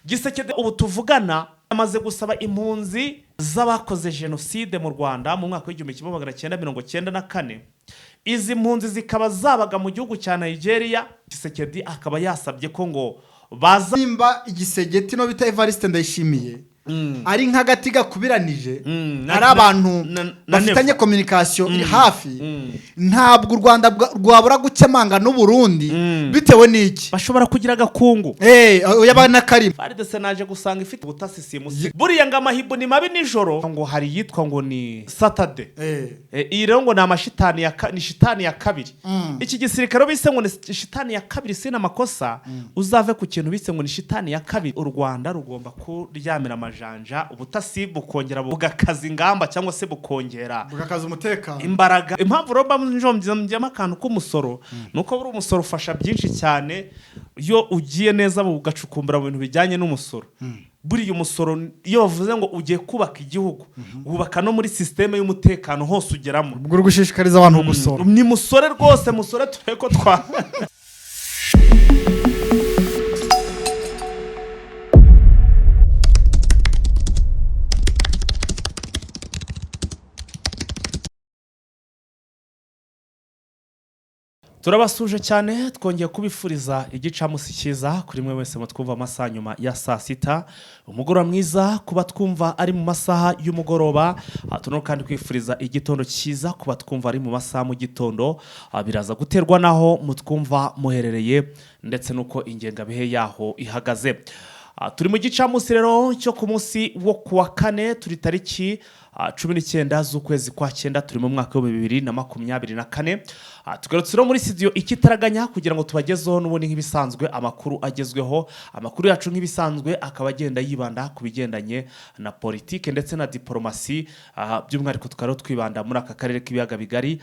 Gisekedi ubu tuvugana amaze gusaba impunzi z'abakoze jenoside mu Rwanda mu mwaka w'1994. Izi mpunzi zikaba zabaga mu gihugu cya Nigeria. Gisekedi akaba yasabye ko ngo baza nimba igisegeti no bita Evariste Ndayishimiye ari nk'agati gakubiranije ari abantu bafitanye communication iri hafi ntabwo u Rwanda rwabura gukemanga n'u Burundi bitewe n'iki bashobora kugira gakungu yabana Karim FARDC naje gusanga ifite ubutasi simusi buriya ngo amahibo ni mabi nijoro ngo hari yitwa ngo ni Saturday iyi rero ngo ni amashitani ni shitani ya kabiri iki gisirikare bise ngo ni shitani ya kabiri sina makosa uzave ku kintu bise ngo ni shitani ya kabiri u Rwanda rugomba kuryamira janja ubutasi bukongera bugakaza ingamba cyangwa se bukongera bugakaza umutekano imbaraga impamvu roba njombyama akantu k'umusoro nuko buri umusoro ufasha byinshi cyane iyo ugiye neza bugacukumbura mu bintu bijyanye n'umusoro buri umusoro iyo bavuze ngo ugiye kubaka igihugu wubaka no muri systeme y'umutekano hose ugeramo ubwo gushishikariza abantu gusora ni musore rwose musore tureko twa turabasuje cyane twongeye kubifuriza igicamusi cyiza kuri mwe wese mutwumva amasaha nyuma ya saa sita umugoroba mwiza kuba twumva ari mu masaha y'umugoroba tuno kandi kwifuriza igitondo cyiza kuba twumva ari mu masaha mu gitondo biraza guterwa naho mutwumva muherereye ndetse nuko ingengabihe yaho ihagaze turi mu gicamusi rero cyo ku munsi wo kuwa kane turi tariki 19 z'ukwezi kwa 9 turi mu mwaka wa 2024 tugarutse muri studio ikitaraganya kugira ngo tubagezeho n'ubundi nk'ibisanzwe amakuru agezweho amakuru yacu nk'ibisanzwe akaba agenda yibanda ku bigendanye na politike ndetse na diplomasi by'umwihariko tukaro twibanda muri aka karere k'ibiyaga bigari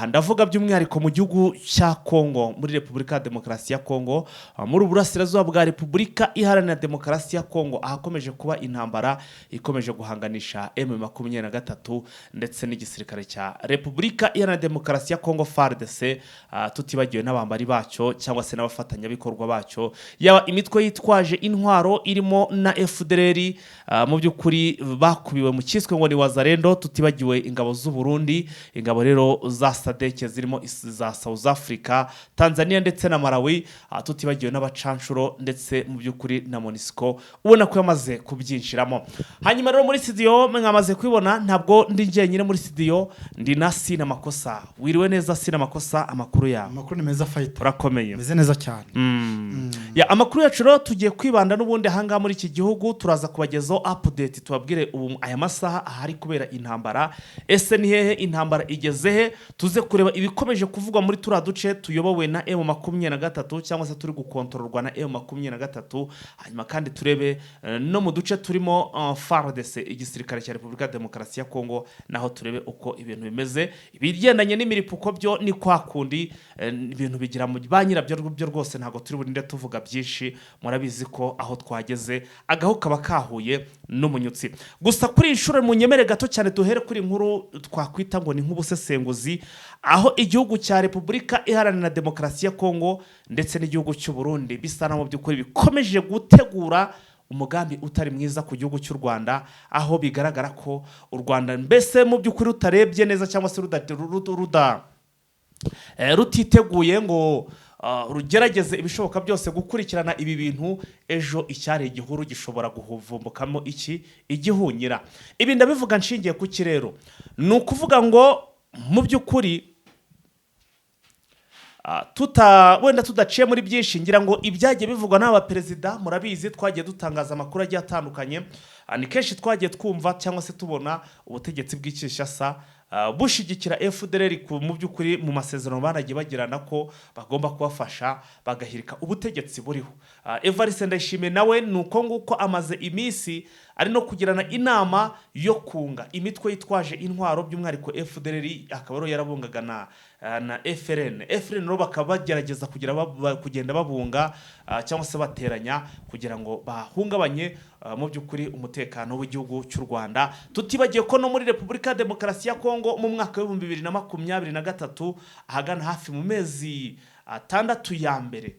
ndavuga by'umwihariko mu gihugu cya Kongo muri Repubulika ya Demokarasi ya Kongo muri uburasirazuba bwa Repubulika Iharanira Demokarasi ya Kongo ahakomeje kuba intambara ikomeje guhanganisha M23 ndetse n'igisirikare cya Repubulika Iharanira Demokarasi ya Kongo FARDC tutibagiwe n'abambari bacyo cyangwa se n'abafatanyabikorwa bacyo yaba imitwe yitwaje intwaro irimo na FDLR mu by'ukuri bakubiwe mu cyiswe ngo ni Wazalendo tutibagiwe ingabo z'u Burundi ingabo rero za SADC zirimo za South Africa Tanzania ndetse na Malawi tutibagiwe n'abacanshuro ndetse mu by'ukuri na MONUSCO ubona ko yamaze kubyinshiramo hanyuma rero muri studio mwamaze kwibona ntabwo ndi njyenyine muri studio ndi na Sina Makosa wiriwe neza Sina Makosa amakuru yawe amakuru ni meza fight urakomeye meze neza cyane ya amakuru yacu rero tugiye kwibanda n'ubundi hanga muri iki gihugu turaza kubagezaho update tubabwire ubu aya masaha ahari kubera intambara ese ni hehe intambara igezehe tuze kureba ibikomeje kuvugwa muri tura duce tuyobowe na M23 cyangwa se turi gukontororwa na M23 hanyuma kandi turebe no mu duce turimo FARDC igisirikare cya Repubulika ya Demokarasi ya Kongo naho turebe uko ibintu bimeze ibigendanye n'imiripuko byo ni kwa kundi ibintu bigira mu banyirabyo byo rwose ntago turi burinde tuvuga byinshi murabizi ko aho twageze agaho kaba kahuye n'umunyutsi gusa kuri inshuro mu nyemere gato cyane duhere kuri inkuru twakwita ngo ni nk'ubusesenguzi aho igihugu cya Repubulika Iharanira Demokarasi ya Kongo ndetse n'igihugu cy'u Burundi bisa na mu by'ukuri bikomeje gutegura umugambi utari mwiza ku gihugu cy'u Rwanda aho bigaragara ko u Rwanda mbese mu by'ukuri utarebye neza cyangwa se rutiteguye ngo rugerageze ibishoboka byose gukurikirana ibi bintu ejo icyari igihuru gishobora guhuvumbukamo igihunyira ibi ndabivuga nshingiye ku kirero ni ukuvuga ngo mu by'ukuri wenda tudaciye muri byinshi ngira ngo ibyagiye bivugwa n'aba perezida murabizi twagiye dutangaza amakuru agiye atandukanye ni kenshi twagiye twumva cyangwa se tubona ubutegetsi bw'Kinshasa bushigikira FDLR mu by'ukuri mu masezerano banagiye bagirana ko bagomba kubafasha bagahirika ubutegetsi buriho Evariste Ndayishimiye nawe nuko nguko amaze iminsi ari no kugirana inama yo kunga imitwe yitwaje intwaro by'umwihariko FDLR akaba yarabungaga na FRN no bakaba bagerageza kugenda babunga cyangwa se bateranya kugira ngo bahungabanye mu by'ukuri umutekano w'igihugu cy'u Rwanda tutibagiye ko no muri Repubulika ya Demokarasi ya Kongo mu mwaka wa 2023 ahagana hafi mu mezi 6 ya mbere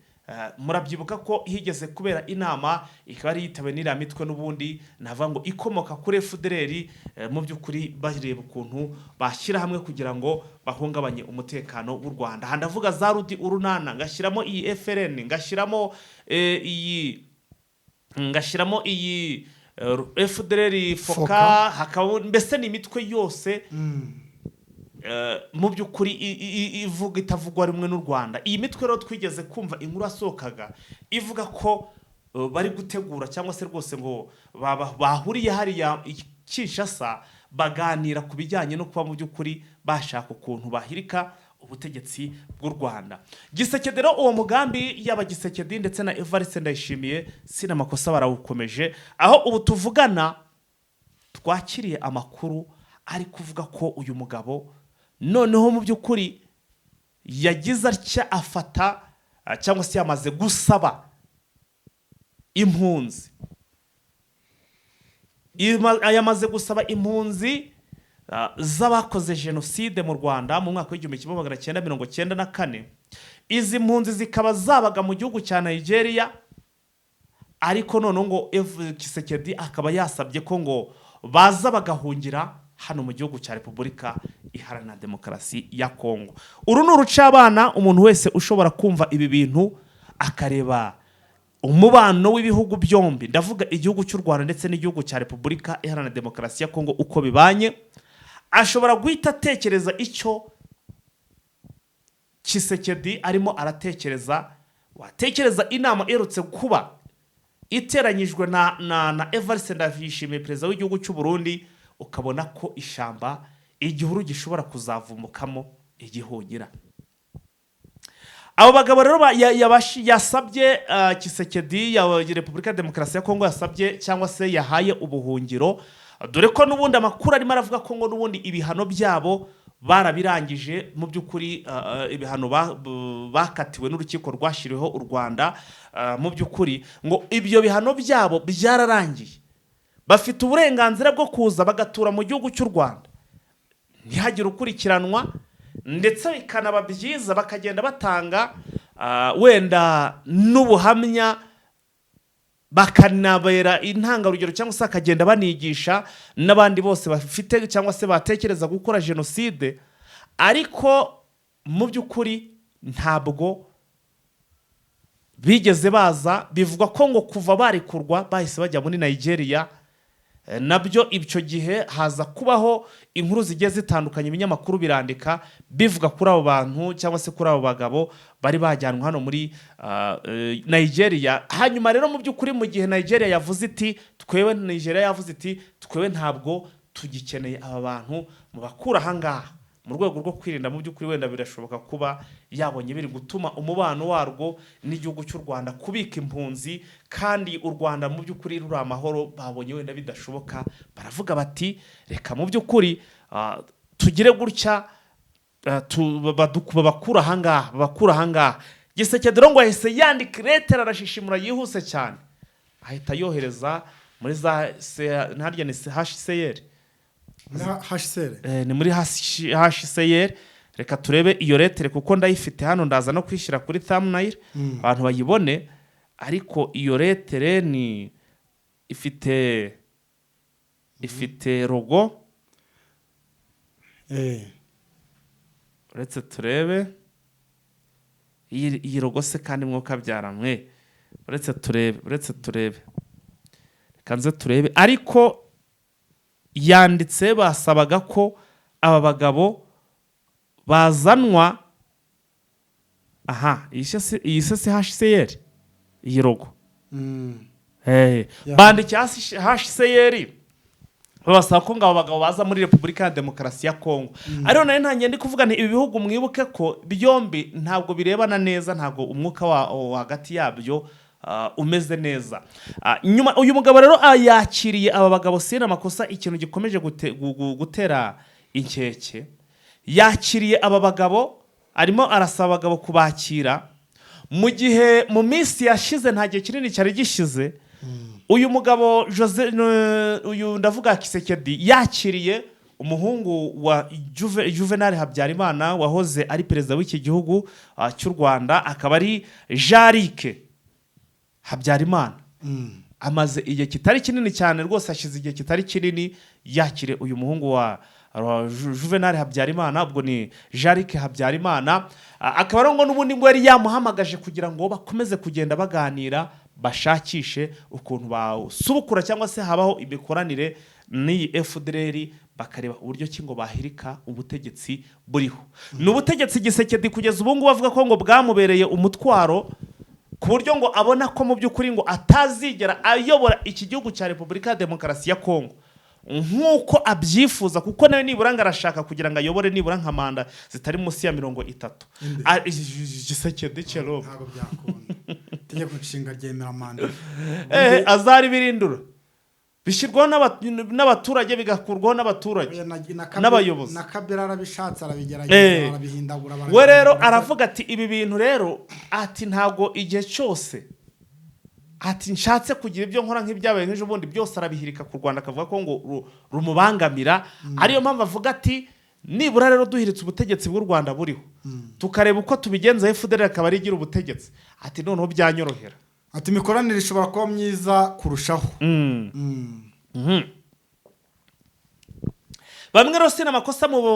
murabyibuka ko higeze kubera inama ikaba ari yitawe n'iriya mitwe n'ubundi navuga ngo ikomoka kuri FDLR mu by'ukuri bareba ukuntu bashyira hamwe kugira ngo bahungabanye umutekano w'u Rwanda. Aha ndavuga za Rudi Urunana, ngashyiramo iyi FRN, ngashyiramo iyi FDLR Foka, hakaba mbese ni imitwe yose mu by'ukuri ivuga itavugwa rimwe n'u Rwanda. Iyi mitwe rero twigeze kumva inkuru asohokaga ivuga ko bari gutegura cyangwa se rwose ngo bahuriye hariya Kinshasa baganira ku bijyanye no kuba mu by'ukuri bashaka ukuntu bahirika ubutegetsi bw'u Rwanda. Gisekedi rero uwo mugambi yaba Gisekedi ndetse na Evariste Ndayishimiye sina makosa barawukomeje, aho ubu tuvugana twakiriye amakuru ari kuvuga ko uyu mugabo noneho mu by'ukuri yagize atya afata cyangwa se yamaze gusaba impunzi, yamaze gusaba impunzi z'abakoze jenoside mu Rwanda mu mwaka w'1994. Izi mpunzi zikaba zabaga mu gihugu cya Nigeria, ariko none ngo Kisekedi akaba yasabye ko ngo baza bagahungira hano mu gihugu cya Repubulika Iharanira Demokarasi ya Kongo. Uru ni urucabana umuntu wese ushobora kumva ibi bintu akareba umubano w'ibihugu byombi, ndavuga igihugu cy'u Rwanda ndetse n'igihugu cya Repubulika Iharanira Demokarasi ya Kongo uko bibanye, ashobora guhita atekereza icyo Kisekedi arimo aratekereza. Watekereza inama iherutse kuba iteranyijwe na Evariste Ndayishimiye perezida w'igihugu cy'u Burundi, ukabona ko ishamba igihuru gishobora kuzavumukamo igihunyira. Abo bagabo rero yasabye Kisekedi ya Repubulika Demokarasi ya Kongo yasabye cyangwa se yahaye ubuhungiro, dore ko n'ubundi amakuru arimo aravuga ko ngo n'ubundi ibihano byabo barabirangije mu by'ukuri. Ibihano bakatiwe n'urukiko rwashyiriweho u Rwanda, mu by'ukuri ngo ibyo bihano byabo byararangiye, bafite uburenganzira bwo kuza bagatura mu gihugu cy'u Rwanda, ntihagire ukurikiranwa, ndetse bikanaba byiza bakagenda batanga wenda n'ubuhamya, bakanabera intangarugero cyangwa se akagenda banigisha n'abandi bose bafite cyangwa se batekereza gukora jenoside. Ariko mu by'ukuri ntabwo bigeze baza. Bivugwa ko ngo kuva barekurwa bahise bajya muri Nigeria, nabyo icyo gihe haza kubaho inkuru zigiye zitandukanye, ibinyamakuru birandika bivuga kuri abo bantu cyangwa se kuri abo bagabo bari bajyanwe hano muri Nigeria. Hanyuma rero mu by'ukuri mu gihe Nigeria yavuze iti twebwe ntabwo tugikeneye aba bantu mu bakura ahangaha, mu rwego rwo kwirinda mu by'ukuri wenda birashoboka kuba yabonye biri gutuma umubano warwo n'igihugu cy'u Rwanda kubika impunzi, kandi u Rwanda mu by'ukuri ruri amahoro, babonye wenda bidashoboka, baravuga bati reka mu by'ukuri tugire gutya bakura ahangaha. Gisekedi ngo yahise yandika letera arashishimura yihuse cyane, ahita yohereza muri za ntarya ni HCR, ni muri HCR. Reka turebe iyo letere kuko ndayifite hano, ndaza no kwishyira kuri thumbnail abantu bayibone. Ariko iyo letere ni ifite logo, uretse turebe iyi logo se kandi mwuka byaramwe, uretse turebe reka nze turebe. Ariko yanditse basabaga ko aba bagabo bazanwa, iyi se HCR, iyi logo bandikiye HCR babasaba ko ngabo bagabo baza muri Repubulika ya Demokarasi ya Kongo. Ariho nayo ntangiye ndi kuvuga nti ibi bihugu mwibuke ko byombi ntabwo birebana neza, ntabwo umwuka wa hagati yabyo umeze neza. Nyuma uyu mugabo rero yakiriye aba bagabo sina amakosa, ikintu gikomeje gutera inkeke. Yakiriye aba bagabo, arimo arasaba abagabo kubakira, mu gihe mu minsi yashize nta gihe kinini cyari gishize uyu mugabo uyu ndavuga Kisekedi yakiriye umuhungu wa Juvenal Habyarimana wahoze ari perezida w'iki gihugu cy'u Rwanda, akaba ari Jean-Luc Habyarimana. Amaze igihe kitari kinini cyane rwose, ashize igihe kitari kinini yakire uyu muhungu wa Juvenal Habyarimana, ubwo ni Jean-Luc Habyarimana. Akaba ari ngo n'ubundi ngo yari yamuhamagaje kugira ngo bakomeze kugenda baganira, bashakishe ukuntu basubukura cyangwa se habaho imikoranire n'iyi FDLR, bakareba uburyo ki ngo bahirika ubutegetsi buriho. Ni ubutegetsi Gisekedi kugeza ubu ngubu bavuga ko ngo bwamubereye umutwaro, ku buryo ngo abona ko mu by'ukuri ngo atazigera ayobora iki gihugu cya Repubulika ya Demokarasi ya Kongo nk'uko abyifuza, kuko nawe nibura ngo arashaka kugira ngo ayobore nibura nka manda zitari munsi ya 30. Gisekedi cyero ntabwo byakunda. Tegeko nshinga ryemera manda. Azari birindura bishyirwaho n'abaturage, bigakurwaho n'abaturage n'abayobozi. Na Kabila arabishatse arabigerageza arabihindagura. We rero aravuga ati ibi bintu rero, ati ntago igihe cyose ati nshatse kugira ibyo nkora nk'ibyabaye nk'ejo bundi byose arabihirika ku Rwanda, akavuga ko ngo rumubangamira. Ariyo mpamvu avuga ati nibura rero duhiritse ubutegetsi bw'u Rwanda buriho, tukareba uko tubigenza FDLR akaba ari igira ubutegetsi, ati noneho byanyorohera, ati imikoranire ishobora kuba myiza kurushaho. Bamwe rero sina amakosa muri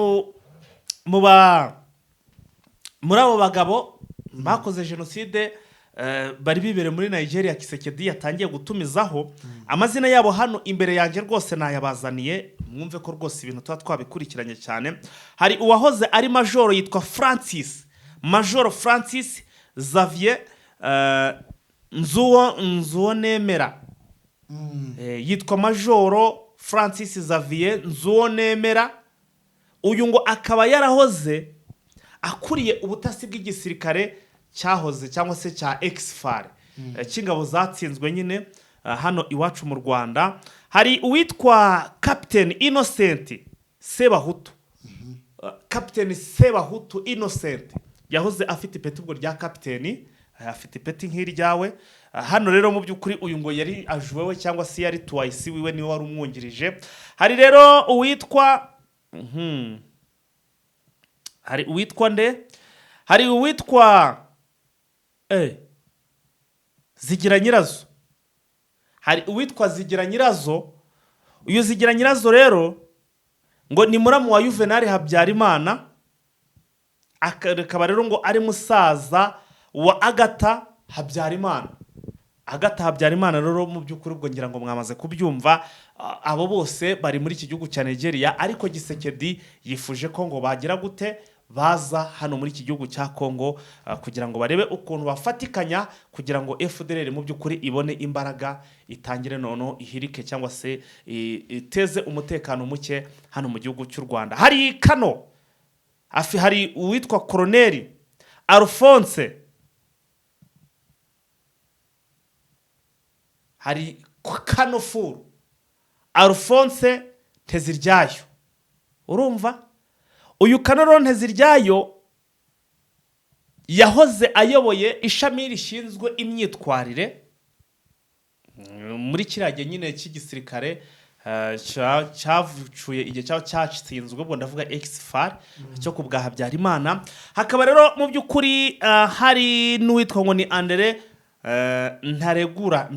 abo bagabo bakoze jenoside bari bibere muri Nigeria. Kisekedi yatangiye gutumizaho amazina yabo hano imbere yanjye, rwose nayabazaniye mwumve ko rwose ibintu tuba twabikurikiranye cyane. Hari uwahoze ari majoro yitwa Major Francis Xavier Nzuwonemera. Yitwa Majoro Francis Xavier Nzuwonemera. Uyu ngo akaba yarahoze akuriye ubutasi bw'igisirikare cyahoze cyangwa se cya Exfar cy'ingabo zatsinzwe nyine hano iwacu mu Rwanda. Hari uwitwa Captain Innocent Sebahutu. Captain Sebahutu Innocent yahoze afite ipeti ubwo rya captain, afite ipeti nk'iryawe. Hano rero mu by'ukuri uyu ngo yari ajuwewe cyangwa se yari twice wiwe niwe wari umwungirije. Hari rero uwitwa hari uwitwa nde? Hari uwitwa Zigira Nyirazo. Hari uwitwa Zigira Nyirazo. Uyu Zigira Nyirazo rero ngo ni muramu wa Juvenal Habyarimana, akaba rero ngo ari musaza wa Agatha Habyarimana. Agatha Habyarimana rero mu by'ukuri ubwo ngira ngo mwamaze kubyumva. Abo bose bari muri iki gihugu cya Nigeria, ariko Gisekedi yifuje ko ngo bagira gute baza hano muri iki gihugu cya Kongo kugira ngo barebe ukuntu bafatikanya kugira ngo FDLR mu by'ukuri ibone imbaraga, itangire noneho ihirike cyangwa se iteze umutekano muke hano mu gihugu cy'u Rwanda. Hari Kano, hari uwitwa Colonel Alphonse, hari Kano Furu Alphonse Nteziryayo. Urumva uyu Kano Nteziryayo yahoze ayoboye ishami rishinzwe imyitwarire muri kirage nyine cy'igisirikare cyavucuye igihe cyatsinzwe, ubwo ndavuga Exfar cyo ku bwa Habyarimana. Hakaba rero mu by'ukuri hari n'uwitwa ngo ni Andre Ntaregura,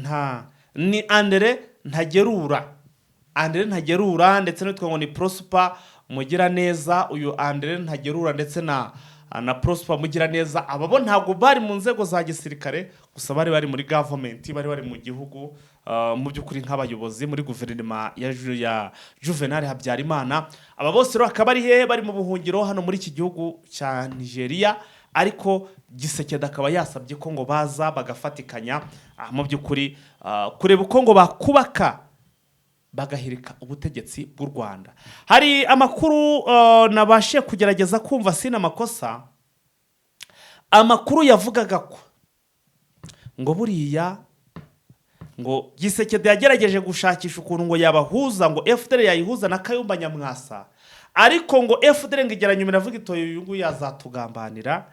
ni Andre Ntagerura, ndetse n'uwitwa ngo ni Prosper Mugiraneza. Uyu Andre Ntagerura ndetse na Prosper Mugiraneza, aba bo ntabwo bari mu nzego za gisirikare gusa, bari muri government, bari mu gihugu mu by'ukuri nk'abayobozi muri guverinoma ya Juvenal Habyarimana. Aba bose rero akaba ari hehe? Bari mu buhungiro hano muri iki gihugu cya Nigeria, ariko Gisekedi akaba yasabye ko ngo baza bagafatikanya mu by'ukuri kureba uko ngo bakubaka bagahirika ubutegetsi bw'u Rwanda. Hari amakuru nabashe kugerageza kumva sina makosa, amakuru yavugaga ko ngo buriya ngo Gisekedi yagerageje gushakisha ukuntu ngo yabahuza, ngo FDL yayihuza na Kayumba Nyamwasa, ariko ngo FDL ngo igera nyuma iravuga itoye uyu nguyu yazatugambanira,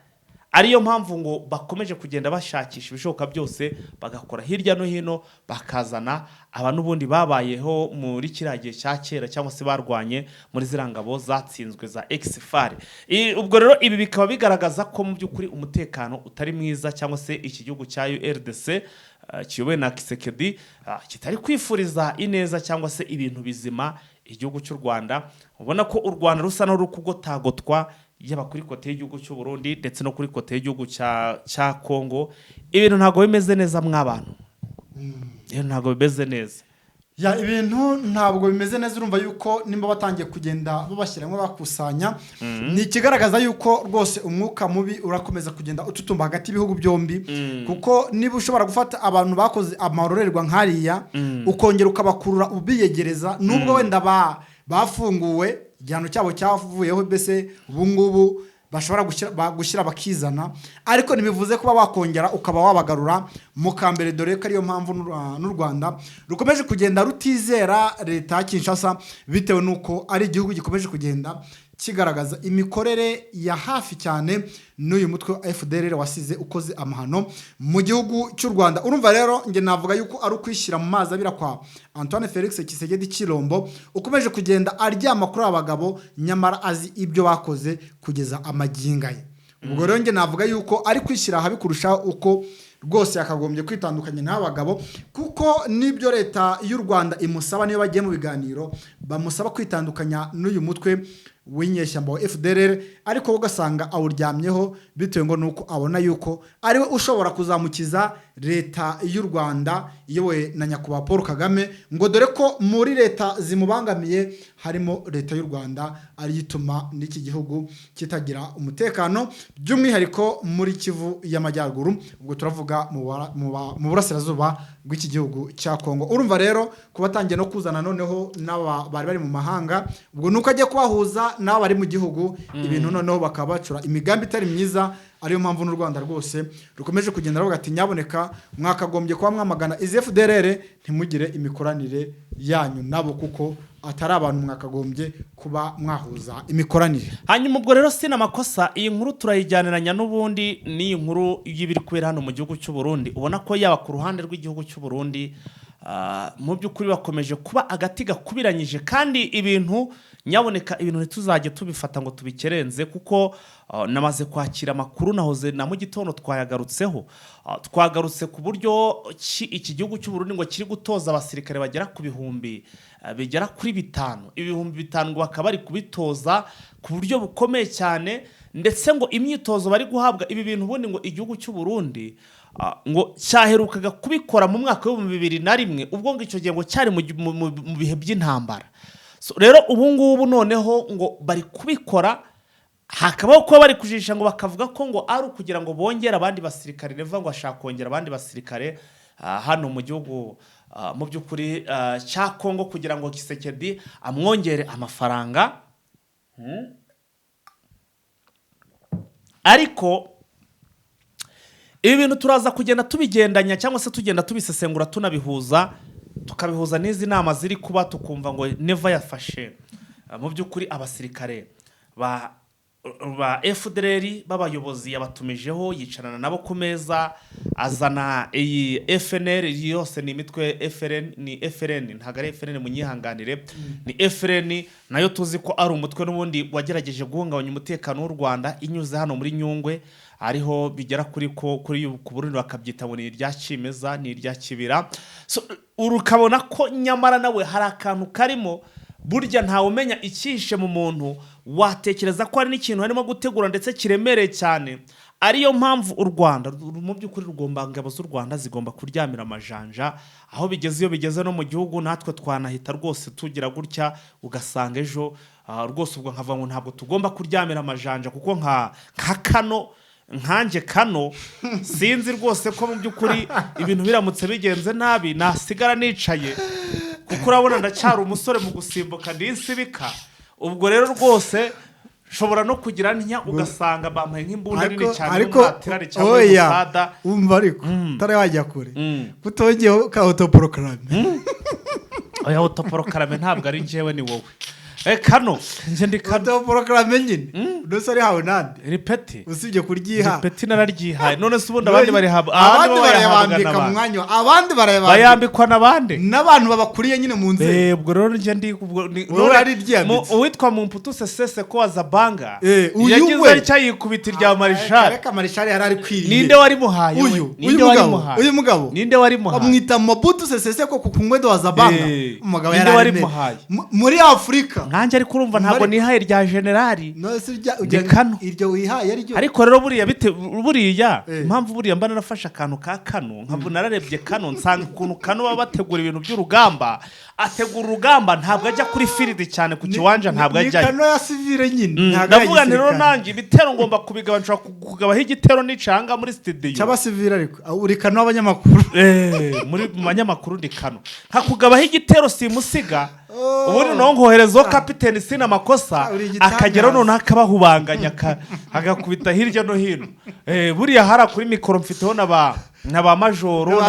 ariyo mpamvu ngo bakomeje kugenda bashakisha ibishoboka byose bagakora hirya no hino bakazana abantu ubundi babayeho muri kiriya gihe cya kera cyangwa se barwanye muri ziriya ngabo zatsinzwe za exfar. Ubwo rero ibi bikaba bigaragaza ko mu by'ukuri umutekano utari mwiza cyangwa se iki gihugu cya URDC kiyobowe na Kisekedi kitari kwifuriza ineza cyangwa se ibintu bizima igihugu cy'u Rwanda. Ubona ko u Rwanda rusa n'uru kugotagotwa yaba kuri kote y'igihugu cy'u Burundi ndetse no kuri kote y'igihugu cya Kongo. Ibintu ntago bimeze neza mw'abantu. Ntago bimeze neza. Ibintu ntabwo bimeze neza. Urumva yuko nimba batangiye kugenda babashyiramo bakusanya, ni ikigaragaza yuko rwose umwuka mubi urakomeza kugenda ututumba hagati y'ibihugu byombi. Kuko niba ushobora gufata abantu bakoze amarorerwa nk'ariya ukongera ukabakurura ubiyegereza, nubwo wenda bafunguwe igihano cyabo cyavuyeho, mbese ubu ngubu bashobora gushyira bakizana, ariko ntibivuze kuba wakongera ukaba wabagarura mu kambere, dore ko ariyo mpamvu n'u Rwanda rukomeje kugenda rutizera leta ya Kinshasa, bitewe n'uko ari igihugu gikomeje kugenda kigaragaza imikorere ya hafi cyane n'uyu mutwe wa FDLR wasize ukoze amahano mu gihugu cy'u Rwanda. Urumva rero nge navuga yuko ari ukwishyira mu mazi abira kwa Antoine Felix Tshisekedi Chilombo, ukomeje kugenda aryama kuri abagabo nyamara azi ibyo bakoze kugeza amaginga ye. Ubwo rero nge navuga yuko ari kwishyira habi kurushaho uko rwose yakagombye kwitandukanya n'abagabo, kuko nibyo leta y'u Rwanda imusaba niyo bagiye mu biganiro bamusaba kwitandukanya n'uyu mutwe w'inyeshyamba wa FDLR, ariko ugasanga awuryamyeho bitewe ngo nuko abona yuko ariwe ushobora kuzamukiza leta y'u Rwanda iyobowe na nyakubahwa Paul Kagame, ngo dore ko muri leta zimubangamiye harimo leta y'u Rwanda ari yituma n'iki gihugu kitagira umutekano, by'umwihariko muri Kivu y'Amajyaruguru, ubwo turavuga mu burasirazuba bw'iki gihugu cya Kongo. Urumva rero kubatangiye no kuzana noneho n'aba bari mu mahanga, ubwo nuko agiye kubahuza n'aba bari mu gihugu, ibintu noneho bakabacura imigambi itari myiza. Ariyo mpamvu n'u Rwanda rwose rukomeje kugenda ruvuga ati nyaboneka mwakagombye kuba mwamagana izi FDLR, ntimugire imikoranire yanyu nabo, kuko atari abantu mwakagombye kuba mwahuza imikoranire. Hanyuma ubwo rero sina makosa, iyi nkuru turayijyaniranya n'ubundi n'iyi nkuru y'ibiri kubera hano mu gihugu cy'u Burundi. Ubona ko yaba ku ruhande rw'igihugu cy'u Burundi mu by'ukuri bakomeje kuba agati gakubiranyije, kandi ibintu nyaboneka ibintu ntituzajye tubifata ngo tubikerenze, kuko namaze kwakira amakuru nahoze na mu gitondo twayagarutseho. Twagarutse ku buryo iki gihugu cy'u Burundi ngo kiri gutoza abasirikare bagera ku bihumbi bigera kuri 5. Ibihumbi 5 ngo bakaba bari kubitoza ku buryo bukomeye cyane, ndetse ngo imyitozo bari guhabwa ibi bintu ubundi ngo igihugu cy'u Burundi ngo cyaherukaga kubikora mu mwaka wa 2001, ubwo ngo icyo gihe ngo cyari mu bihe by'intambara. Rero ubu ngubu noneho ngo bari kubikora, hakabaho kuba bari kujisha ngo bakavuga ko ngo ari ukugira ngo bongere abandi basirikare, neva ngo ashaka kongera abandi basirikare hano mu gihugu mu by'ukuri cya Kongo, kugira ngo Kisekedi amwongere amafaranga. Ariko ibi bintu turaza kugenda tubigendanya cyangwa se tugenda tubisesengura tunabihuza, tukabihuza n'izi nama ziri kuba, tukumva ngo neva yafashe mu by'ukuri abasirikare ba FDLR b'abayobozi yabatumijeho, yicarana nabo ku meza, azana iyi FNL yose, ni imitwe FRN ntago ari FRN munyihanganire, ni FRN nayo tuzi ko ari umutwe n'ubundi wagerageje guhungabanya umutekano w'u Rwanda inyuze hano muri Nyungwe, ariho bigera kuri ku Burundi bakabyita ngo ni irya Kimeza, ni irya Kibira. Urukabona ko nyamara nawe hari akantu karimo, burya ntawe umenya icyishe mu muntu, watekereza ko ari n'ikintu harimo gutegura ndetse kiremereye cyane. Ariyo mpamvu u Rwanda mu by'ukuri ingabo z'u Rwanda zigomba kuryamira amajanja, aho bigeze iyo bigeze no mu gihugu natwe twanahita rwose tugira gutya, ugasanga ejo rwose ubwo nkava ngo ntabwo tugomba kuryamira amajanja, kuko nka Kano sinzi rwose ko mu by'ukuri ibintu biramutse bigenze nabi nasigara nicaye, kuko urabona ndacyari umusore mu gusimbuka ndinsibika. Ubwo rero rwose shobora no kugira ntya ugasanga bampaye nk'imbunda nini cyane n'umuhatirane cyangwa umusada. Umva ariko tare wajya kure kutongeho ka autoproclame. Oya autoproclame ntabwo ari njyewe, ni wowe. Kano nje ndi Kano autoproclame nyine. ndose ari hawe nande ripeti usibye kuryiha ripeti nararyihaye none se ubundi abandi barihabwa abandi barayabambika mu mwanya abandi bayambikwa n'abandi n'abantu babakuriye nyine mu nzego ubwo rero njye ndi none ari ryambitse uwitwa Mumputu Sesese ko azabanga yagize ari cyayikubita irya Marshal reka Marshal yari ari kwiriye ninde wari muhaye uyu mugabo ninde wari muhaye amwita Mumputu Sesese ko kukungwedo wazabanga umugabo yari ari muhaye muri Afrika nkanje ari kurumva ntabwo nihaye rya generali iryo wihaye ari ryo ariko rero buriya impamvu buriya mba narafashe akantu ka Kano nkavu nararebye Kano nsanga ukuntu Kano baba bategura ibintu by'urugamba ategura urugamba ntabwo ajya kuri field cyane ku kiwanja ntabwo ajya Kano ya civile nyine ndavuga rero nanjye ibitero ngomba kubigabanya kugabaho igitero n'icanga muri studio cyaba civile ariko uri Kano abanyamakuru muri banyamakuru ndi Kano hakugabaho igitero simusiga ubundi no nkoherezo kapiteni sina makosa akagera none akabahubanganya agakubita hirya no hino buriya hara kuri mikoro mfiteho n'aba majoro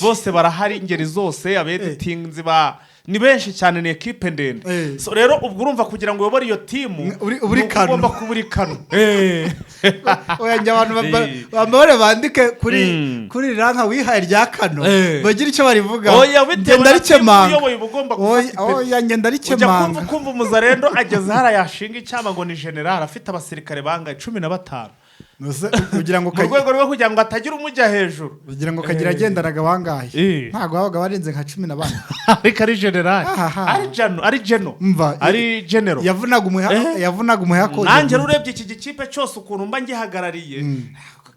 bose barahari ingeri zose abeditinzi ni benshi cyane ni equipe ndende so rero ubwo urumva kugira ngo uyobore iyo timu ugomba kuba uri Kano oya njye abantu bambare bandike kuri ranka wihaye rya Kano bagira icyo barivuga ngenda arikemanga oya ngenda arikemanga kumva umuzarendo ageze hara yashinga icyama ngo ni general afite abasirikare bangaye 15 kugira ngo rwego rwo kugira ngo atagira umujya hejuru kugira ngo kagira agendaraga bangaye ntago babaga barenze nka 14 ariko ari general ari general yavunaga umuheha ko nanjye urebye iki gikipe cyose ukuntu mba ngihagarariye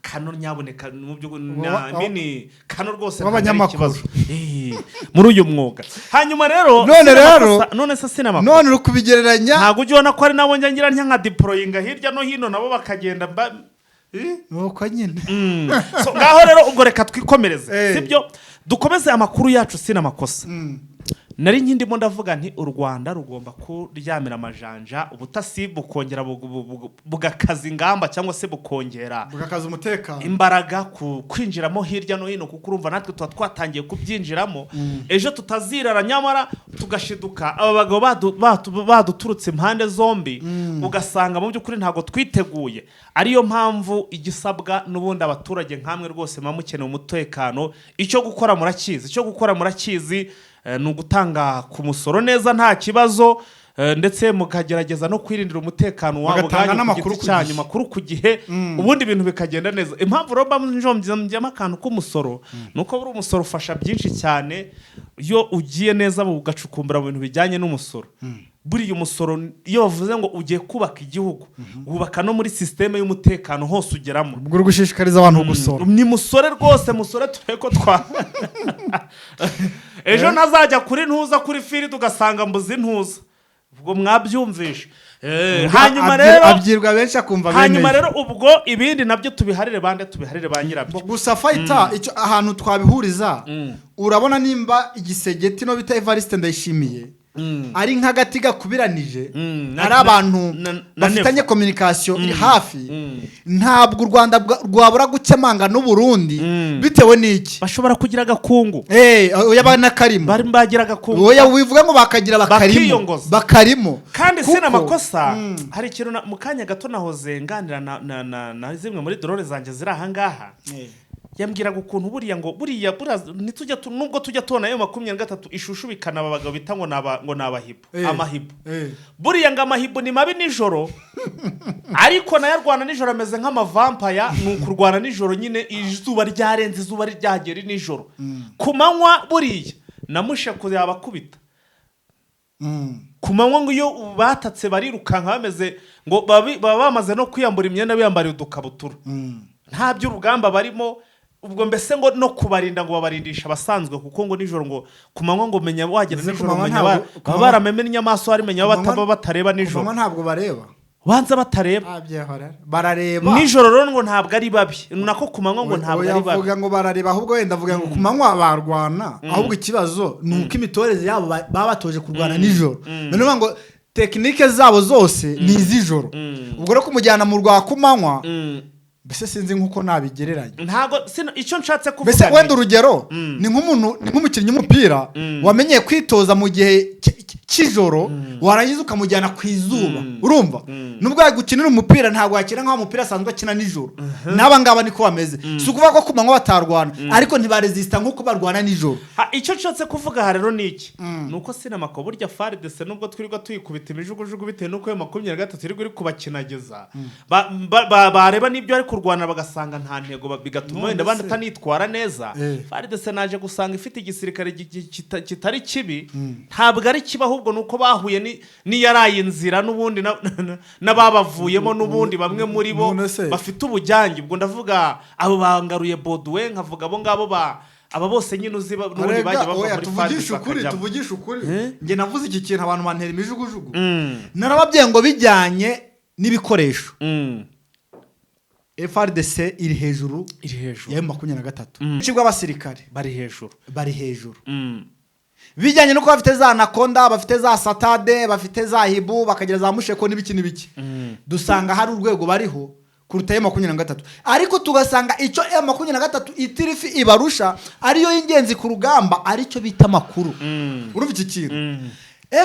Kano nyaboneka mu byo nini Kano rwose abanyamakuru muri uyu mwuga hanyuma rero none se sinema none rukubigereranya ntago ujye ubona ko ari nabo ngira nka deployinga hirya no hino nabo bakagenda nuko nyine so ngaho rero ubwo reka twikomereze sibyo dukomeze amakuru yacu sinamakosa nari nkindimo ndavuga nti u Rwanda rugomba kuryamira amajanja ubutasi bukongera bugakaza ingamba cyangwa se bukongera bugakaza umutekano imbaraga kwinjiramo hirya no hino kuko urumva natwe tuba twatangiye kubyinjiramo ejo tutazirara nyamara tugashiduka aba bagabo baduturutse impande zombi ugasanga mu by'ukuri ntago twiteguye ariyo mpamvu igisabwa n'ubundi abaturage nkamwe rwose mamukeneye umutekano icyo gukora murakizi ni ugutanga ku musoro neza nta kibazo ndetse mukagerageza no kwirindira umutekano wabo bwanyu makuru ku gihe ubundi ibintu bikagenda neza impamvu roba njombyamo akantu k'umusoro nuko buri umusoro ufasha byinshi cyane iyo ugiye neza mu gacukumbura mu bintu bijyanye n'umusoro buriya umusoro iyo bavuze ngo ugiye kubaka igihugu wubaka no muri systeme y'umutekano hose ugeramo ubwo gushishikariza abantu gusora ni musore rwose musore tureko ejo ntazajya kuri ntuza kuri field ugasanga mbuzi ntuza ubwo mwabyumvisha hanyuma rero abyirwa benshi akumva bene hanyuma rero ubwo ibindi nabyo tubiharire ba nyirabyo gusa fighter icyo ahantu twabihuriza urabona nimba igisegeti no bita Evariste Ndayishimiye ari nk'agati gakubiranije ari abantu bafitanye communication iri hafi ntabwo u Rwanda rwabura gukemanga n'u Burundi bitewe n'iki bashobora kugira gakungu oya bana karimo bari mbagira gakungu oya wivuga ngo bakagira bakarimo kandi sina makosa hari ikintu mu kanya gato nahoze nganira na zimwe muri drone zanjye ziri aha ngaha yambwiraga ukuntu buriya nitujya nubwo tujya tubona ayo 23 ishushu bikana abagabo bita ngo nabahibo amahibo buriya ngo amahibo ni mabi nijoro ariko nayarwana nijoro ameze nk'amavampaya nukurwana nijoro nyine izuba ryarenze izuba ryagera nijoro kumanywa buriya namushe kuzabakubita kumanywa ngo iyo batatse barirukanka bameze ngo baba bamaze no kwiyambura imyenda biyambariye udukabutura nta by'urugamba barimo ubwo mbese ngo no kubarinda ngo babarindisha abasanzwe kuko ngo nijoro ngo kumanywa ngo menya wagera nijoro menya baramemenya amaso hari menya bataba batareba nijoro kumanywa ntabwo bareba banza batareba barareba nijoro rero ngo ntabwo ari babi nako kumanywa ngo ntabwo ari babi yavuga ngo barareba ahubwo wenda avuga ngo kumanywa barwana ahubwo ikibazo nuko imitoreze yabo baba batoje kurwana nijoro none ngo technique zabo zose ni izijoro ubwo rero kumujyana mu rwa kumanywa bese sinzi nkuko nabigereranya ntago icyo nshatse kuvuga bese wenda urugero ni nk'umukinnyi w'umupira wamenyeye kwitoza mu gihe cy'ijoro warangiza ukamujyana ku izuba urumva nubwo yagukinira umupira ntabwo yakina nk'aho umupira asanzwe akina nijoro n'aba ngaba niko bameze si ukuvuga ko ku manywa batarwana ariko ntibaresista nk'uko barwana nijoro. Icyo nshatse kuvuga aha rero ni iki ni uko sinamako burya FARDC nubwo twirirwa tuyikubita imijugujugu bitewe n'uko ayo 23 iri kubakinageza bareba n'ibyo ari kurwana bagasanga nta ntego bigatuma wenda abandi atanitwara neza. FARDC naje gusanga ifite igisirikare kitari kibi ntabwo ari kiba ahubwo nuko bahuye n'iyaraye inzira n'ubundi n'ababavuyemo n'ubundi bamwe muri bo bafite ubujyangi. Ubwo ndavuga abo bangaruye Baudouin nkavuga abo ngabo aba bose nyine uzi n'ubundi bajya bava muri FARDC. Tuvugisha ukuri nge navuze iki kintu abantu bantera imijugujugu narababwiye ngo bijyanye n'ibikoresho FARDC iri hejuru ya 23 cibwa abasirikare bari hejuru bijyanye nuko bafite za Anaconda bafite za Satade bafite za Hibu bakagira za Musheko n'ibiki dusanga hari urwego bariho kuruta ya 23 ariko tugasanga icyo ya 23 itirifi ibarusha ariyo y'ingenzi ku rugamba aricyo bita amakuru. Urumva iki kintu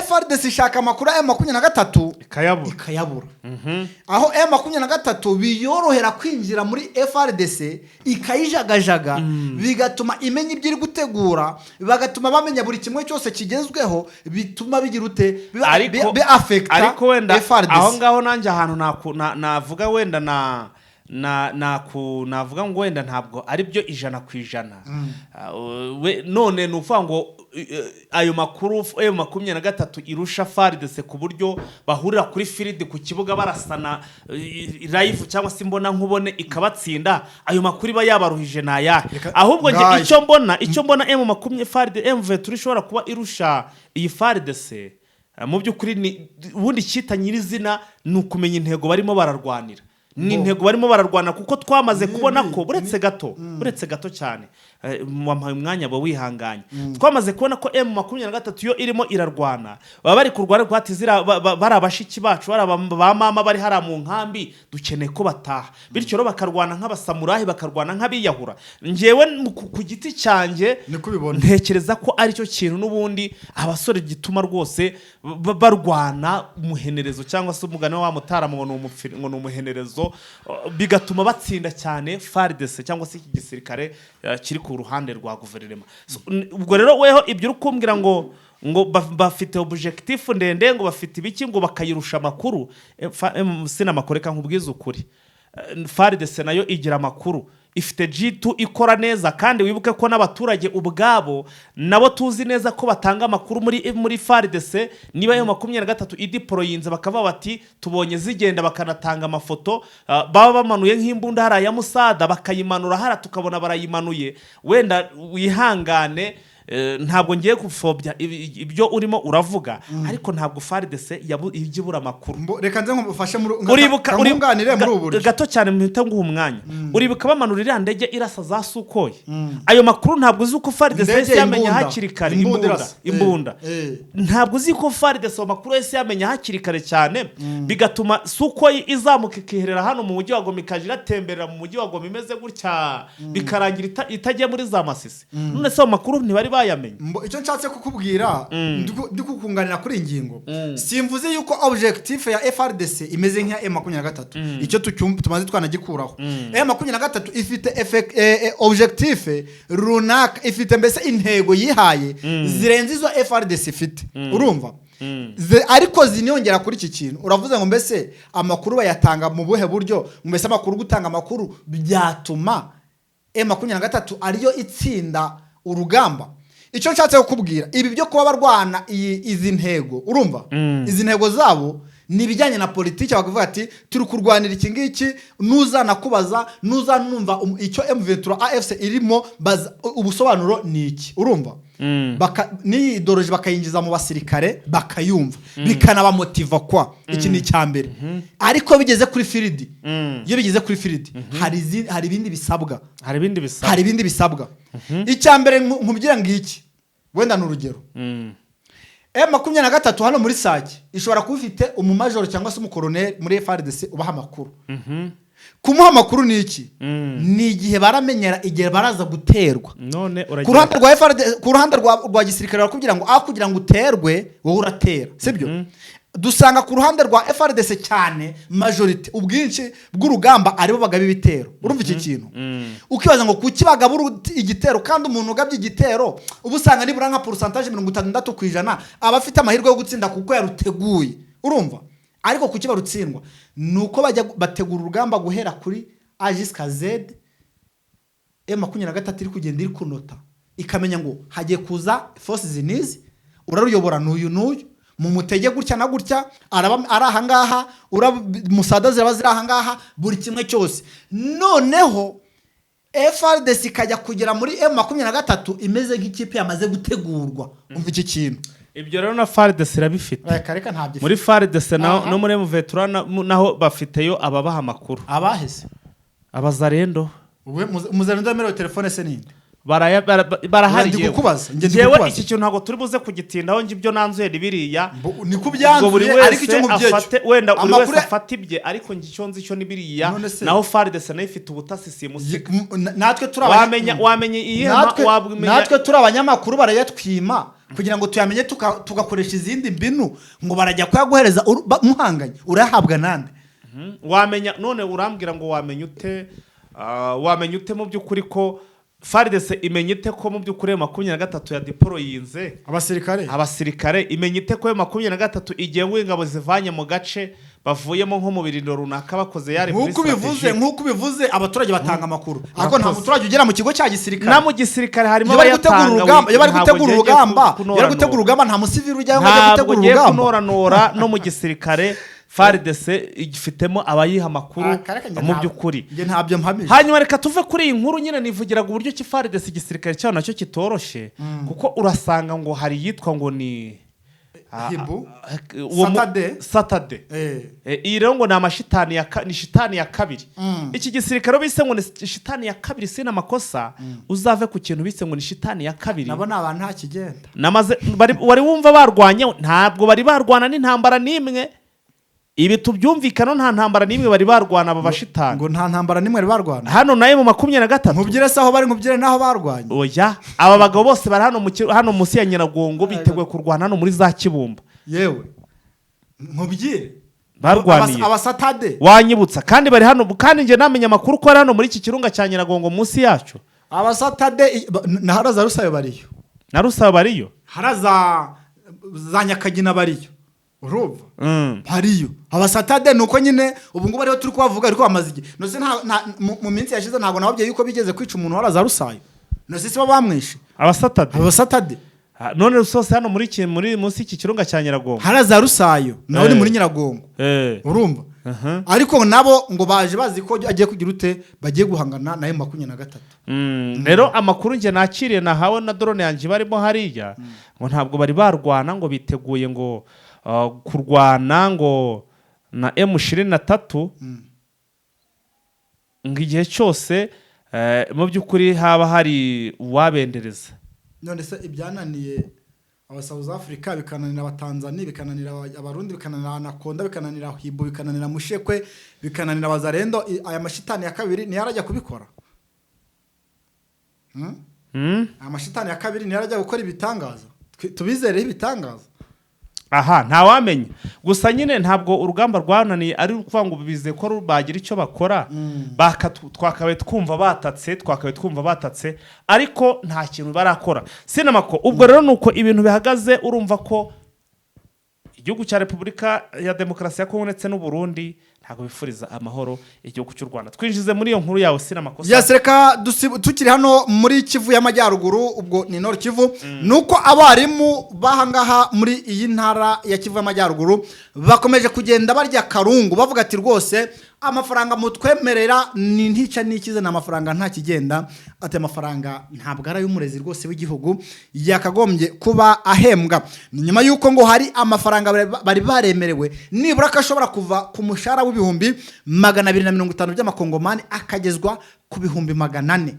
FARDC ishaka amakuru ya 23 ikayabura aho M23 biyorohera kwinjira muri FARDC ikayijagajaga bigatuma imenya ibyo iri gutegura bagatuma bamenya buri kimwe cyose kigezweho bituma bigira ute bi affecta. Ariko wenda aho ngaho nanjye ahantu navuga wenda navuga ngo wenda ntabwo ari byo 100%. None nuvuga ngo ayo makuru M23 irusha FARDC ku buryo bahurira kuri field ku kibuga barasana live cyangwa se mbona nkubone ikabatsinda ayo makuru iba yabaruhije naya ahubwo icyo mbona M23 ishobora kuba irusha iyi FARDC mu by'ukuri ubundi cyitanyiriza ni ukumenya intego barimo bararwanira ni intego barimo bararwana kuko twamaze kubona ko buretse gato cyane wampaye umwanya bo wihanganye twamaze kubona ko M23 yo irimo irarwana baba bari kurwana kwati bari abashiki bacu ba mama bari hara mu nkambi dukeneye ko bataha bityo ro bakarwana nk'abasamurahi bakarwana nk'abiyahura. Ngewe ku giti cyanjye ntekereza ko ari cyo kintu n'ubundi abasore gituma rwose barwana umuhenerezo cyangwa se umugane wa mutara ngo ni umuhenerezo bigatuma batsinda cyane FARDC cyangwa se igisirikare kiri ku ruhande rwa guverinoma. Ubwo rero weho ibyo urukumbwira ngo bafite objectif ndende ngo bafite ibiki ngo bakayirusha amakuru sinamakoreka nkubwiza ukuri FARDC nayo igira amakuru ifite G2 ikora neza kandi wibuke ko n'abaturage ubwabo nabo tuzi neza ko batanga amakuru muri FARDC niba yo 23 ideployinze bakava bati tubonye zigenda bakanatanga amafoto baba bamanuye nk'imbunda hara ya Musada bakayimanura hara tukabona barayimanuye wenda wihangane ntabwo ngiye gufobya ibyo urimo uravuga ariko ntabwo FARDC yibura amakuru. Reka nze ngufashe nkunganire muri ubu gato cyane mpita nguha umwanya uribuka bamanurira ndege irasa za Sukhoi ayo makuru ntabwo uzi uko FARDC yamenya hakiri kare imbunda ntabwo uzi ko FARDC amakuru yose yamenya hakiri kare cyane bigatuma Sukhoi izamuka ikiherera hano mu mujyi wa Goma ikajira temberera mu mujyi wa Goma imeze gutya bikarangira itagiye muri za Masisi none se amakuru ntibari bayamenye. Icyo nshatse kukubwira ndikukunganira kuri ingingo simvuze yuko objectif ya FARDC imeze nk'ya M23 icyo tumaze twanagikuraho. M23 ifite objectif runaka ifite mbese intego yihaye zirenze izo FARDC ifite urumva ariko ziniyongera kuri iki kintu uravuze ngo mbese amakuru bayatanga mu buhe buryo mbese amakuru gutanga amakuru byatuma M23 ariyo itsinda urugamba. Icyo nshatse kukubwira ibi byo kuba barwana izi ntego urumva izi ntego zabo ni bijyanye na politiki bakavuga ati turi kurwanira iki ngiki nuzanakubaza nuzanumva icyo M23 AFC irimo ubusobanuro ni iki urumva ni idoroje bakayinjiza mu basirikare bakayumva bikanaba motiva kwa iki ni cyambere ariko bigeze kuri field iyo bigeze kuri field hari ibindi bisabwa icyambere nkubwira ngiki wenda n'urugero M23 hano muri Sake ishobora kuba ifite umumajoro cyangwa se umukolonel muri FARDC ubaha amakuru kumuha amakuru ni iki ni igihe baramenyera igihe baraza guterwa none ku ruhande rwa gisirikare barakubwira ngo aho kugira ngo uterwe wowe uratera sibyo dusanga ku ruhande rwa FRDC cyane majority ubwinshi bw'urugamba aribo bagaba ibitero urumva iki kintu ukibaza ngo kuki bagabura igitero kandi umuntu ugabye igitero ubu usanga nibura nka pourcentage 60% abafite amahirwe yo gutsinda kuko yaruteguye urumva ariko kuki barutsindwa nuko bajya bategura urugamba guhera kuri A jusqu'à Z M23 iri kugenda iri kunota ikamenya ngo hagiye kuza forces nizi uraruyobora n'uyu mu mutege gutya na gutya araba ari ahangaha musada ziraba ziri ahangaha buri kimwe cyose noneho FRDC ikajya kugera muri M23 imeze nk'ikipe yamaze gutegurwa umva iki kintu ibyo rero na FARDC irabifite kareka ntabyo muri FARDC no muri M23 naho bafiteyo ababaha amakuru abaheze abazarendo umuzarendo yemerewe telefone se ninde barahariye yewe iki kintu ntago turi buze kugitindaho ngibyo nanzuye biriya ni kubyanzuye ariko icyo mubyeje wenda uri wese afata ibye ariko ngicyo nzi cyo nibiriya naho FARDC nayo ifite ubutasi simusiga natwe wamenye iyi natwe turi abanyamakuru barayatwima kugira ngo tuyamenye tugakoresha izindi mbinu ngo barajya kuyaguhereza muhanganye urahabwa nande wamenya none urambwira ngo wamenye ute mu by'ukuri ko FARDC imenyite ko mu by'ukuri 23 ya deployinze abasirikare imenyite ko 23 igiye ngabo zivanye mu gace bavuyemo nko mu birindo runaka bakoze yari nkuko bivuze abaturage batanga amakuru ariko nta muturage ugera mu kigo cya gisirikare na mu gisirikare harimo abayatanga bari gutegura urugamba nta musivili ujyayo ngo gutegura urugamba kunoranora no mu gisirikare FARDC igifitemo abayiha makuru mu by'ukuri ntabyo mpamije hanyuma reka tuve kuri iyi nkuru nyine nivugiraga uburyo ki FARDC igisirikare cyaho nacyo kitoroshe kuko urasanga ngo hari yitwa ngo ni Saturday iyi rero ngo ni amashitani ni shitani ya kabiri iki gisirikare bise ngo ni shitani ya kabiri sina amakosa uzave ku kintu bise ngo ni shitani ya kabiri nabo n'abantu nta kigenda namaze wari wumva barwanye ntabwo bari barwana n'intambara nimwe ibi tubyumvikana nta ntambara nimwe bari barwana aba bashitani ngo nta ntambara nimwe bari barwana hano naye mu 23 nkubwire se aho bari nkubwire naho barwanye oya aba bagabo bose bari hano musi ya Nyiragongo biteguye kurwana hano muri za Kibumba yewe nkubwire barwaniye abasatade wanyibutsa kandi bari hano kandi nje namenya makuru ko ari hano muri iki kirunga cya Nyiragongo musi yacu abasatade na haraza rusayo bariyo na rusayo bariyo haraza za Nyakagina bariyo urumva hariyo abasatade nuko nyine ubu ngubu ariho turi kubavuga ariko bamazige nose mu minsi yashize ntago nababye yuko bigeze kwica umuntu waraza rusayo nose se bamwishe abasatade none rusose hano muri munsi iki kirunga cya Nyiragongo haraza rusayo naho ni muri Nyiragongo urumva ariko nabo ngo baje bazi ko agiye kugira ute bagiye guhangana na M23 rero amakuru nge nakiriye nahawe na drone yanjye barimo hariya ngo ntabwo bari barwana ngo biteguye ngo kurwana ngo na M23 ngo igihe cyose mu by'ukuri haba hari uwabendereza none se ibyananiye aba South Africa bikananira abatanzania bikananira abarundi bikananira Anaconda bikananira Hibo bikananira Mushekwe bikananira abazarendo aya mashitani ya kabiri ni yarajya kubikora amashitani ya kabiri ni yarajya gukora ibitangaza tubizereho ibitangaza aha nta wamenya gusa nyine ntabwo urugamba rwananiye ari ukuvuga ngo bize ko bagira icyo bakora twakabaye twumva batatse ariko nta kintu barakora sinamako ubwo rero nuko ibintu bihagaze urumva ko igihugu cya Repubulika ya Demokarasi ya Kongo ndetse n'u Burundi ntago bifuriza amahoro igihugu cy'u Rwanda twinjize muri iyo nkuru yawe sinamakosa yasereka tukiri hano muri Kivu y'Amajyaruguru ubwo ni Nord Kivu nuko abarimu bahangaha muri iyi ntara ya Kivu y'Amajyaruguru bakomeje kugenda barya karungu bavuga ati rwose amafaranga mutwemerera ni ntica nikize na amafaranga nta kigenda ate amafaranga ntabwo ari y'umurezi rwose w'igihugu yakagombye kuba ahembwa nyuma yuko ngo hari amafaranga bari baremerewe nibura kashobora kuva ku mushara w'ibihumbi 250 by'amakongomani akagezwa ku bihumbi 400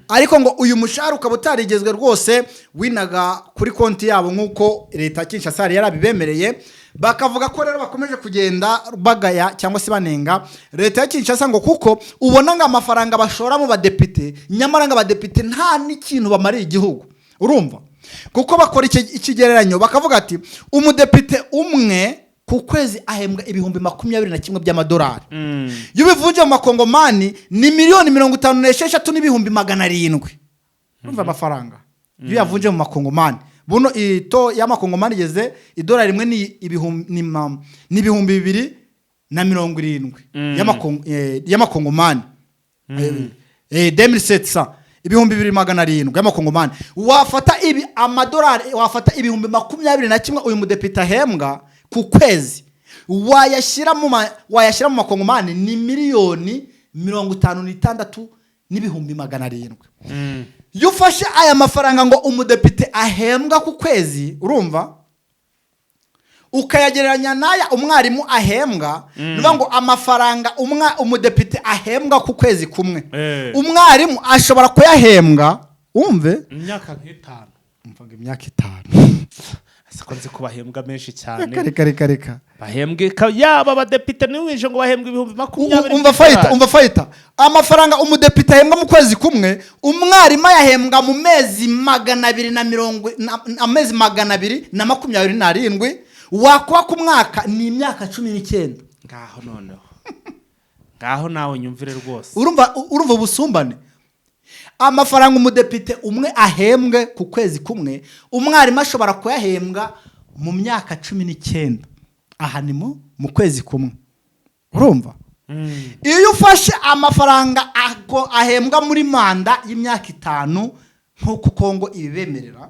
ariko ngo uyu mushara ukaba utarigezwe rwose winaga kuri konti yabo nkuko leta Kinshasa yari yarabibemereye bakavuga ko rero bakomeje kugenda bagaya cyangwa se banenga leta ya Kinshasa ngo kuko ubona ngo amafaranga bashora mu badepite nyamara ngo abadepite nta n'ikintu bamariye igihugu urumva kuko bakora ikigereranyo bakavuga ati umudepite umwe ku kwezi ahembwa ibihumbi 21 by'amadolari iyo bivunje mu makongomani ni miliyoni 56 n'ibihumbi 700 urumva amafaranga iyo yavunje mu makongomani buno ito y'amakongomani igeze idolari rimwe ni ibihumbi 270 y'amakongomani 2700 ibihumbi 2700 y'amakongomani wafata amadolari wafata ibihumbi 21 uyu mudepite ahembwa ku kwezi wayashyira mu makongomani ni miliyoni 56 n'ibihumbi 700 iyo ufashe aya mafaranga ngo umudepite ahembwa ku kwezi urumva ukayagereranya n'aya umwarimu ahembwa niba ngo amafaranga umudepite ahembwa ku kwezi kumwe umwarimu ashobora kuyahembwa umve imyaka nk'itanu mvuga imyaka 5 sikonze ko bahembwa menshi cyane reka bahembwe yaba abadepite niwije ngo bahembwe ibihumbi 20 umva fayita amafaranga umudepite ahembwa mu kwezi kumwe umwarimu yahembwa mu mezi 227 wakuba ku mwaka ni imyaka 19 ngaho nawe nyumvire rwose urumva ubusumbane amafaranga umudepite umwe ahembwe ku kwezi kumwe umwarimu ashobora kuyahembwa mu myaka 19 aha ni mu kwezi kumwe urumva iyo ufashe amafaranga ahembwa muri manda y'imyaka 5 nk'uko Kongo ibibemerera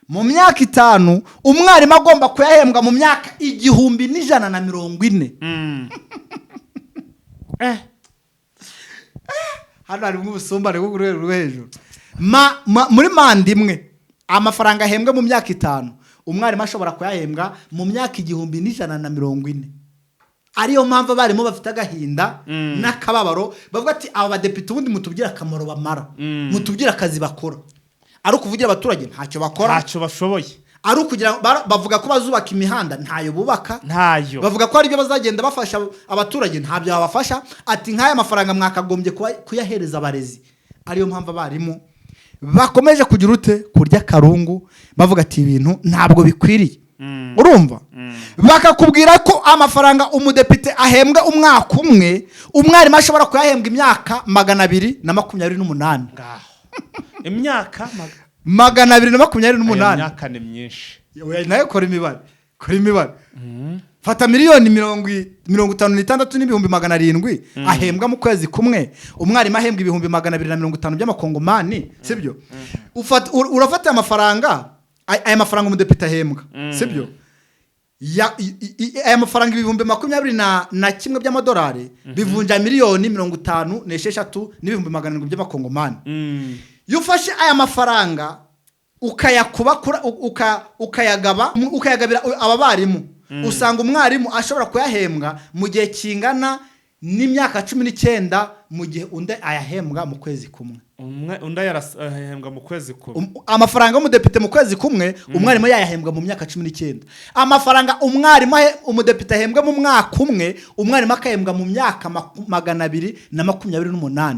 mu myaka 5 umwarimu agomba kuyahembwa mu myaka 1140 hano hari ubusumbane bwo rwego hejuru muri manda imwe amafaranga ahembwa mu myaka 5 umwarimu ashobora kuyahembwa mu myaka 1140 ariyo mpamvu barimo bafite agahinda n'akababaro bavuga ati aba badepite ubundi mutubwira akamaro bamara mutubwira akazi bakora ari ukuvugira abaturage ntacyo bakora ntacyo bashoboye ari ukugira bavuga ko bazubaka imihanda ntayo bubaka ntayo bavuga ko ari byo bazagenda bafasha abaturage ntabyo babafasha ati nk'aya mafaranga mwakagombye kuyahereza abarezi ariyo mpamvu abarimu bakomeje kugira ute kurya karungu bavuga ati ibintu ntabwo bikwiriye urumva bakakubwira ko amafaranga umudepite ahembwa umwaka umwe umwarimu ashobora kuyahembwa imyaka 228 imyaka 228 imyaka ni myinshi nayo kora imibare fata miliyoni 56 n'ibihumbi 700 ahembwa mu kwezi kumwe umwarimu ahembwa ibihumbi 250 by'amakongomani sibyo urafata amafaranga aya mafaranga umudepite ahembwa sibyo aya mafaranga ibihumbi 21 by'amadolari bivunja miliyoni 56 n'ibihumbi 700 by'amakongomani iyo ufashe aya mafaranga ukayagabira aba barimu usanga umwarimu ashobora kuyahembwa mu gihe kingana n'imyaka 19 mu gihe undi ayahembwa mu kwezi kumwe undi ayahembwa mu kwezi kumwe amafaranga y'umudepite mu kwezi kumwe umwarimu yayahembwa mu myaka 19 amafaranga umudepite ahembwa mu mwaka umwe umwarimu akahembwa mu myaka 228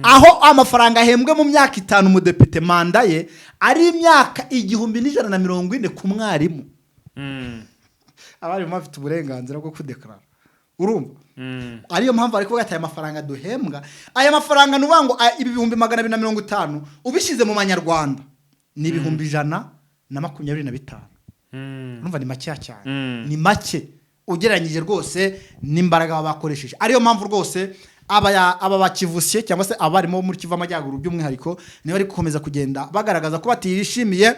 aho amafaranga ahembwe mu myaka 5 umudepite manda ye ari imyaka 1140 ku mwarimu abarimu bafite uburenganzira bwo kudekarara urumva ariyo mpamvu ariko gataya amafaranga duhembwa aya mafaranga nuvuga ngo ibihumbi 250 ubishyize mu manyarwanda ni ibihumbi 125 urumva ni make cyane ni make ugereranyije rwose n'imbaraga bakoresheje ariyo mpamvu rwose aba bakivusye cyangwa se abarimo muri Kivu Amajyaruguru by'umwihariko niba ari gukomeza kugenda bagaragaza ko batishimiye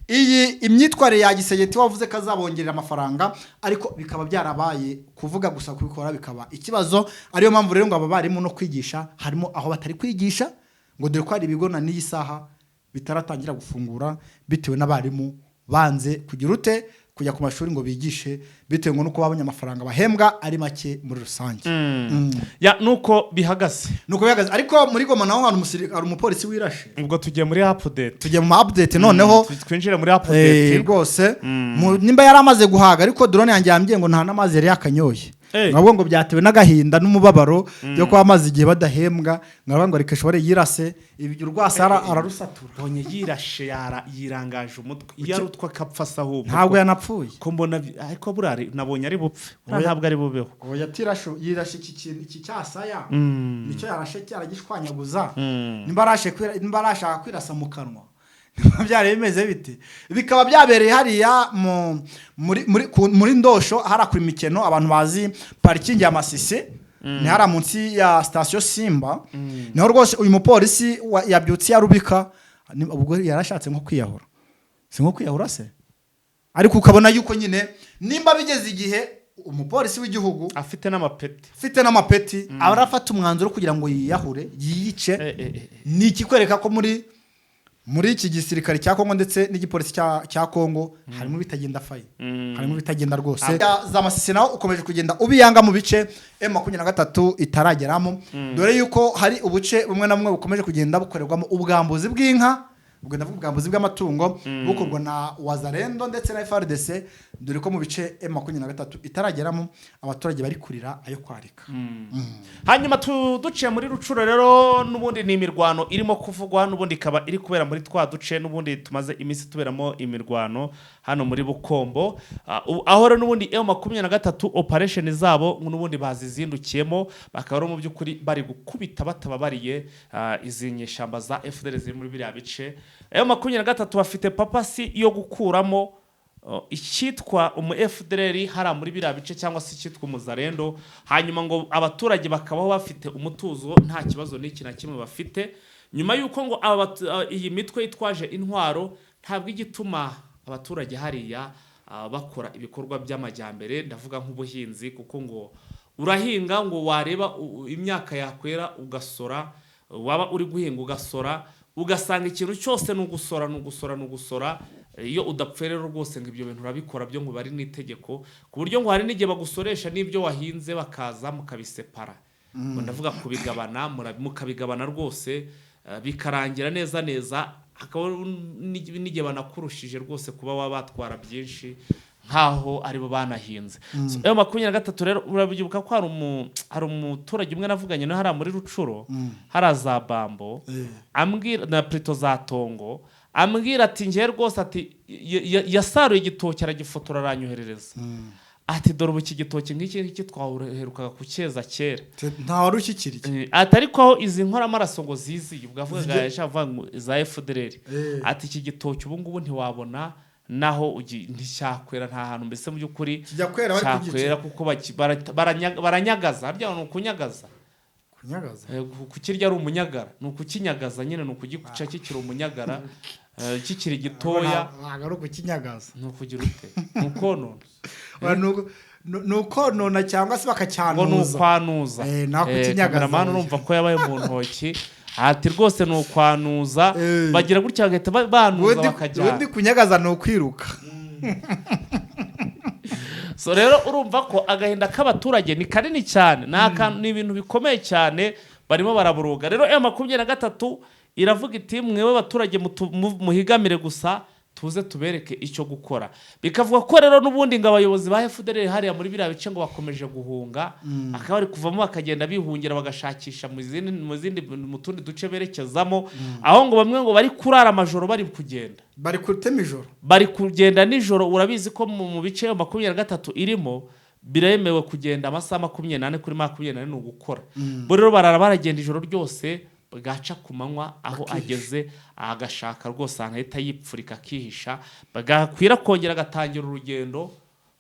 iyi imyitwarire ya Gisegeti wavuze ko azabongerera amafaranga ariko bikaba byarabaye kuvuga gusa kubikora bikaba ikibazo ariyo mpamvu rero ngo aba barimo no kwigisha harimo aho batari kwigisha ngo dore ko ari ibigo na n'iyi saha bitaratangira gufungura bitewe n'abarimu banze kugira ute kujya ku mashuri ngo bigishe bitewe nuko babonye amafaranga bahembwa ari make muri rusange. nuko bihagaze ariko muri Goma naho hari umupolisi wirashe. ubwo tugiye muri update tugiye mu update noneho twinjire muri update rwose nimba yari amaze guhaga ariko drone yanjye yambwiye ngo nta n'amazi yari yakanyoye. Ngabo ngo byatewe n'agahinda n'umubabaro byo kwa amazi igihe badahembwa ngabo ngo reka shobore yirase ibyo rwasara ararusatura. Bonye yirashe yirangaje umutwe yarutwa kapfasa ahubwo ntabwo yanapfuye ko mbona ariko burari nabonye ari bupfe ntabwo ari bubeho. Oya yirashe iki cyasaya nicyo yarashe cyaragishwanyaguza nimba arashaka kwirasa mu kanwa byari bimeze bite. Bikaba byabereye hariya muri Ndosho harakura imikeno abantu bazi parking ya Masisi ni hara munsi ya station Simba niho rwose uyu mupolisi yabyutse yarubika ubwo yarashatse nko kwiyahura si nko kwiyahura se ariko ukabona yuko nyine nimba bigeze igihe umupolisi w'igihugu afite n'amapeti arafata umwanzuro kugira ngo yiyahure yiyice. Ni ikikwereka ko muri iki gisirikare cya Kongo ndetse n'igipolisi cya Kongo harimo bitagenda fayi harimo bitagenda rwose. Za Masisi naho ukomeje kugenda ubiyanga mu bice M23 itarageramo dore yuko hari ubuce bumwe na bumwe bukomeje kugenda bukorerwamo ubwambuzi bw'inka ubwambuzi bw'amatungo bukorwa na Wazalendo ndetse na FARDC dore ko mu bice M23 itarageramo abaturage bari kurira ayo kwarika. Hanyuma duciye muri Rucuro rero n'ubundi ni imirwano irimo kuvugwa n'ubundi ikaba iri kubera muri twa duce n'ubundi tumaze iminsi tuberamo imirwano hano muri Bukombo aho rero n'ubundi M23 operation zabo n'ubundi bazizindukiyemo bakaba mu by'ukuri bari gukubita batababariye izi nyeshamba za FDL ziri muri biriya bice. M23 bafite papasi yo gukuramo icyitwa FDL hara muri biriya bice cyangwa se icyitwa umuzarendo hanyuma ngo abaturage bakabaho bafite umutuzo nta kibazo n'iki na kimwe bafite nyuma yuko ngo iyi mitwe yitwaje intwaro ntabwo igituma abaturage hariya bakora ibikorwa by'amajyambere ndavuga nk'ubuhinzi kuko ngo urahinga ngo wareba imyaka yakwera ugasora waba uri guhinga ugasora ugasanga ikintu cyose n'ugusora iyo udapfere rwose ngo ibyo bintu urabikora byo ngo bari n'itegeko ku buryo ngo hari n'igihe bagusoresha n'ibyo wahinze bakaza mukabisepara ngo ndavuga kubigabana mukabigabana rwose bikarangira neza hakaba n'igihe banakurushije rwose kuba wabatwara byinshi nkaho aribo banahinze. M23 rero urabyibuka ko hari umuturage umwe navuganye no hari muri Rucuro haraza Bambo ambwira na Prito za Tongo ambwira ati ngiye rwose ati yasaruye igitoki aragifotora aranyoherereza ati dore ubu iki gitoki nk'iki twaherukaga kucyeza kera nta wari ukikiriye ati ariko aho izi nkora amaraso ngo ziziye ubwavuga yashava za FDL ati iki gitoki ubu ngubu ntiwabona naho nticyakwera nta hantu mbese mu by'ukuri cyakwera kuko baranyagaza harya ni ukunyagaza kukirya ari umunyagara ni ukukinyagaza nyine ni ukugikuca kikiri umunyagara kikiri gitoya ntabwo ari ukukinyagaza ni ukugira ute ni ukonona ni ukonona cyangwa se bakacyanuza ngo ni ukwanuza nta kukinyagaza kamera urumva ko yabaye mu ntoki ati rwose ni ukwanuza bagira gutya bagahita banuza bakajyana ubundi kunyagaza ni ukwiruka. So rero urumva ko agahinda k'abaturage ni kanini cyane ni ibintu bikomeye cyane barimo baraburuga. Rero M23 iravuga iti mwewe abaturage muhigamire gusa tuze tubereke icyo gukora. Bikavuga ko rero n'ubundi ngo abayobozi ba FDL hariya muri biriya bice ngo bakomeje guhunga akaba ari kuvamo bakagenda bihungira bagashakisha mu tundi duce berekezamo aho ngo bamwe ngo bari kurara amajoro bari kugenda bari kutema ijoro bari kugenda nijoro. Urabizi ko mu bice 23 irimo biremewe kugenda amasaha 28 kuri 28 no gukora bo rero baragenda ijoro ryose bagaca ku manywa aho ageze agashaka rwose ahita yipfurika akihisha bagakwira kongera agatangira urugendo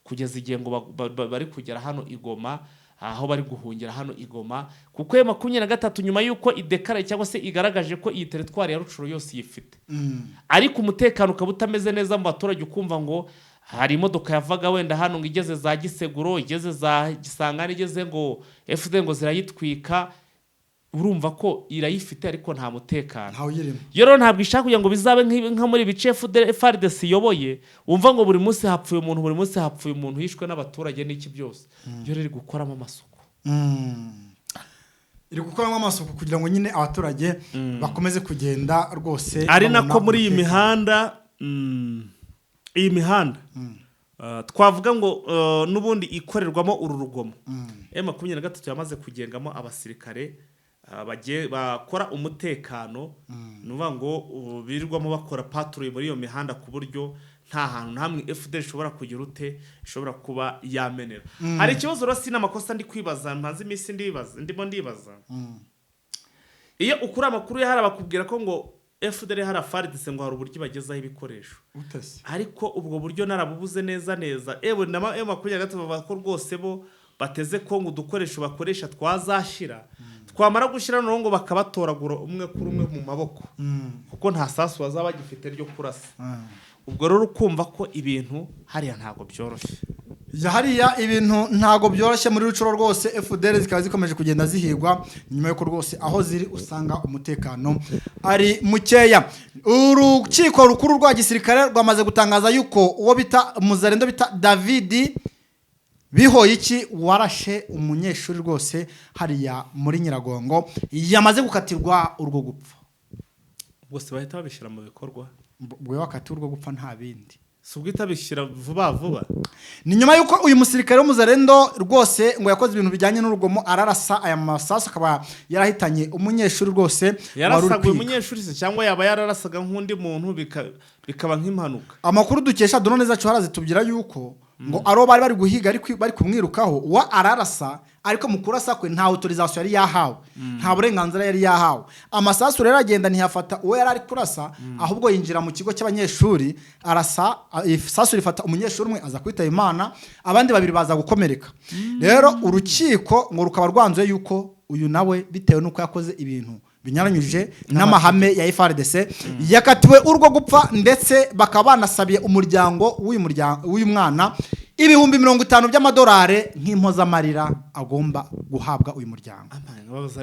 kugeza igihe ngo bari kugera hano Igoma aho bari guhungira hano Igoma kuko M23 nyuma yuko idekara cyangwa se igaragaje ko iyi teritwari ya Rucuro yose yifite ariko umutekano ukaba utameze neza mu baturage ukumva ngo hari imodoka yavaga wenda hano ngo igeze za Giseguro igeze za Gisangani igeze ngo FD ngo zirayitwika urumva ko irayifite ariko nta mutekano ntawe uyirimo. yo rero ntabwo ishaka kugira ngo bizabe nka muri bice FARDC iyoboye wumva ngo buri munsi hapfuye umuntu yishwe n'abaturage n'iki byose yo rero gukoramo amasuku iri gukoramo amasuku kugira ngo nyine abaturage bakomeze kugenda rwose ari nako muri iyi mihanda twavuga ngo n'ubundi ikorerwamo uru rugomo M23 yamaze kugengamo abasirikare bakora umutekano nuvuga ngo birirwamo bakora patrouille muri iyo mihanda ku buryo nta hantu namwe FDL ishobora kugira ishobora kuba yamenera. Hari ikibazo rasi n'amakosa ndi kwibaza mpanze imisi ndibaza iyo ukura amakuru ya harabakubwira ko ngo FDL hari FARDC ngo hari uburyo bagezaho ibikoresho ariko ubwo buryo narabubuze neza ewe na M23 bavuga ko rwose bo bateze ko ngo udukoresho bakoresha twazashira twamara gushira no ngo bakabatoragura umwe kuri umwe mu maboko kuko nta sasu bazaba bagifite ryo kurasa. Ubwo rero ukumva ko ibintu hariya ntago byoroshye hariya ibintu ntago byoroshye muri rucuro rwose FDL zikaba zikomeje kugenda zihigwa nyuma yo rwose aho ziri usanga umutekano ari mukeya. Urukiko rukuru rwa gisirikare rwamaze gutangaza yuko uwo bita Muzarendo bita David Bihoyiki warashe umunyeshuri rwose hariya muri Nyiragongo yamaze gukatirwa urwo gupfa. Bose bahita babishira mu bikorwa bwe wakatirwa urwo gupfa nta bindi subwita bishira vuba ni nyuma yuko uyu musirikare w'Umuzarendo rwose ngo yakoze ibintu bijyanye n'urugomo ararasa aya masasu akaba yarahitanye umunyeshuri rwose yarasaguye umunyeshuri se cyangwa yaba yararasaga nk'undi muntu bikaba nk'impanuka. Amakuru dukesha drone zacu harazitubwira yuko ngo aro bari guhiga bari kumwirukaho wa ararasa ariko mu kurasa kwe nta autorisation yari yahawe nta burenganzira yari yahawe. Amasasu rero agenda ntiyafata uwo yari ari kurasa ahubwo yinjira mu kigo cy'abanyeshuri arasa isasu rifata umunyeshuri umwe aza kwita Imana abandi babiri baza gukomereka. Rero urukiko ngo rukaba rwanzuye yuko uyu nawe bitewe nuko yakoze ibintu binyaranyuje n'amahame ya FARDC yakatiwe urwo gupfa ndetse bakaba banasabiye umuryango w'uyu mwana ibihumbi 50 by'amadolari nk'impozamarira agomba guhabwa uyu muryango.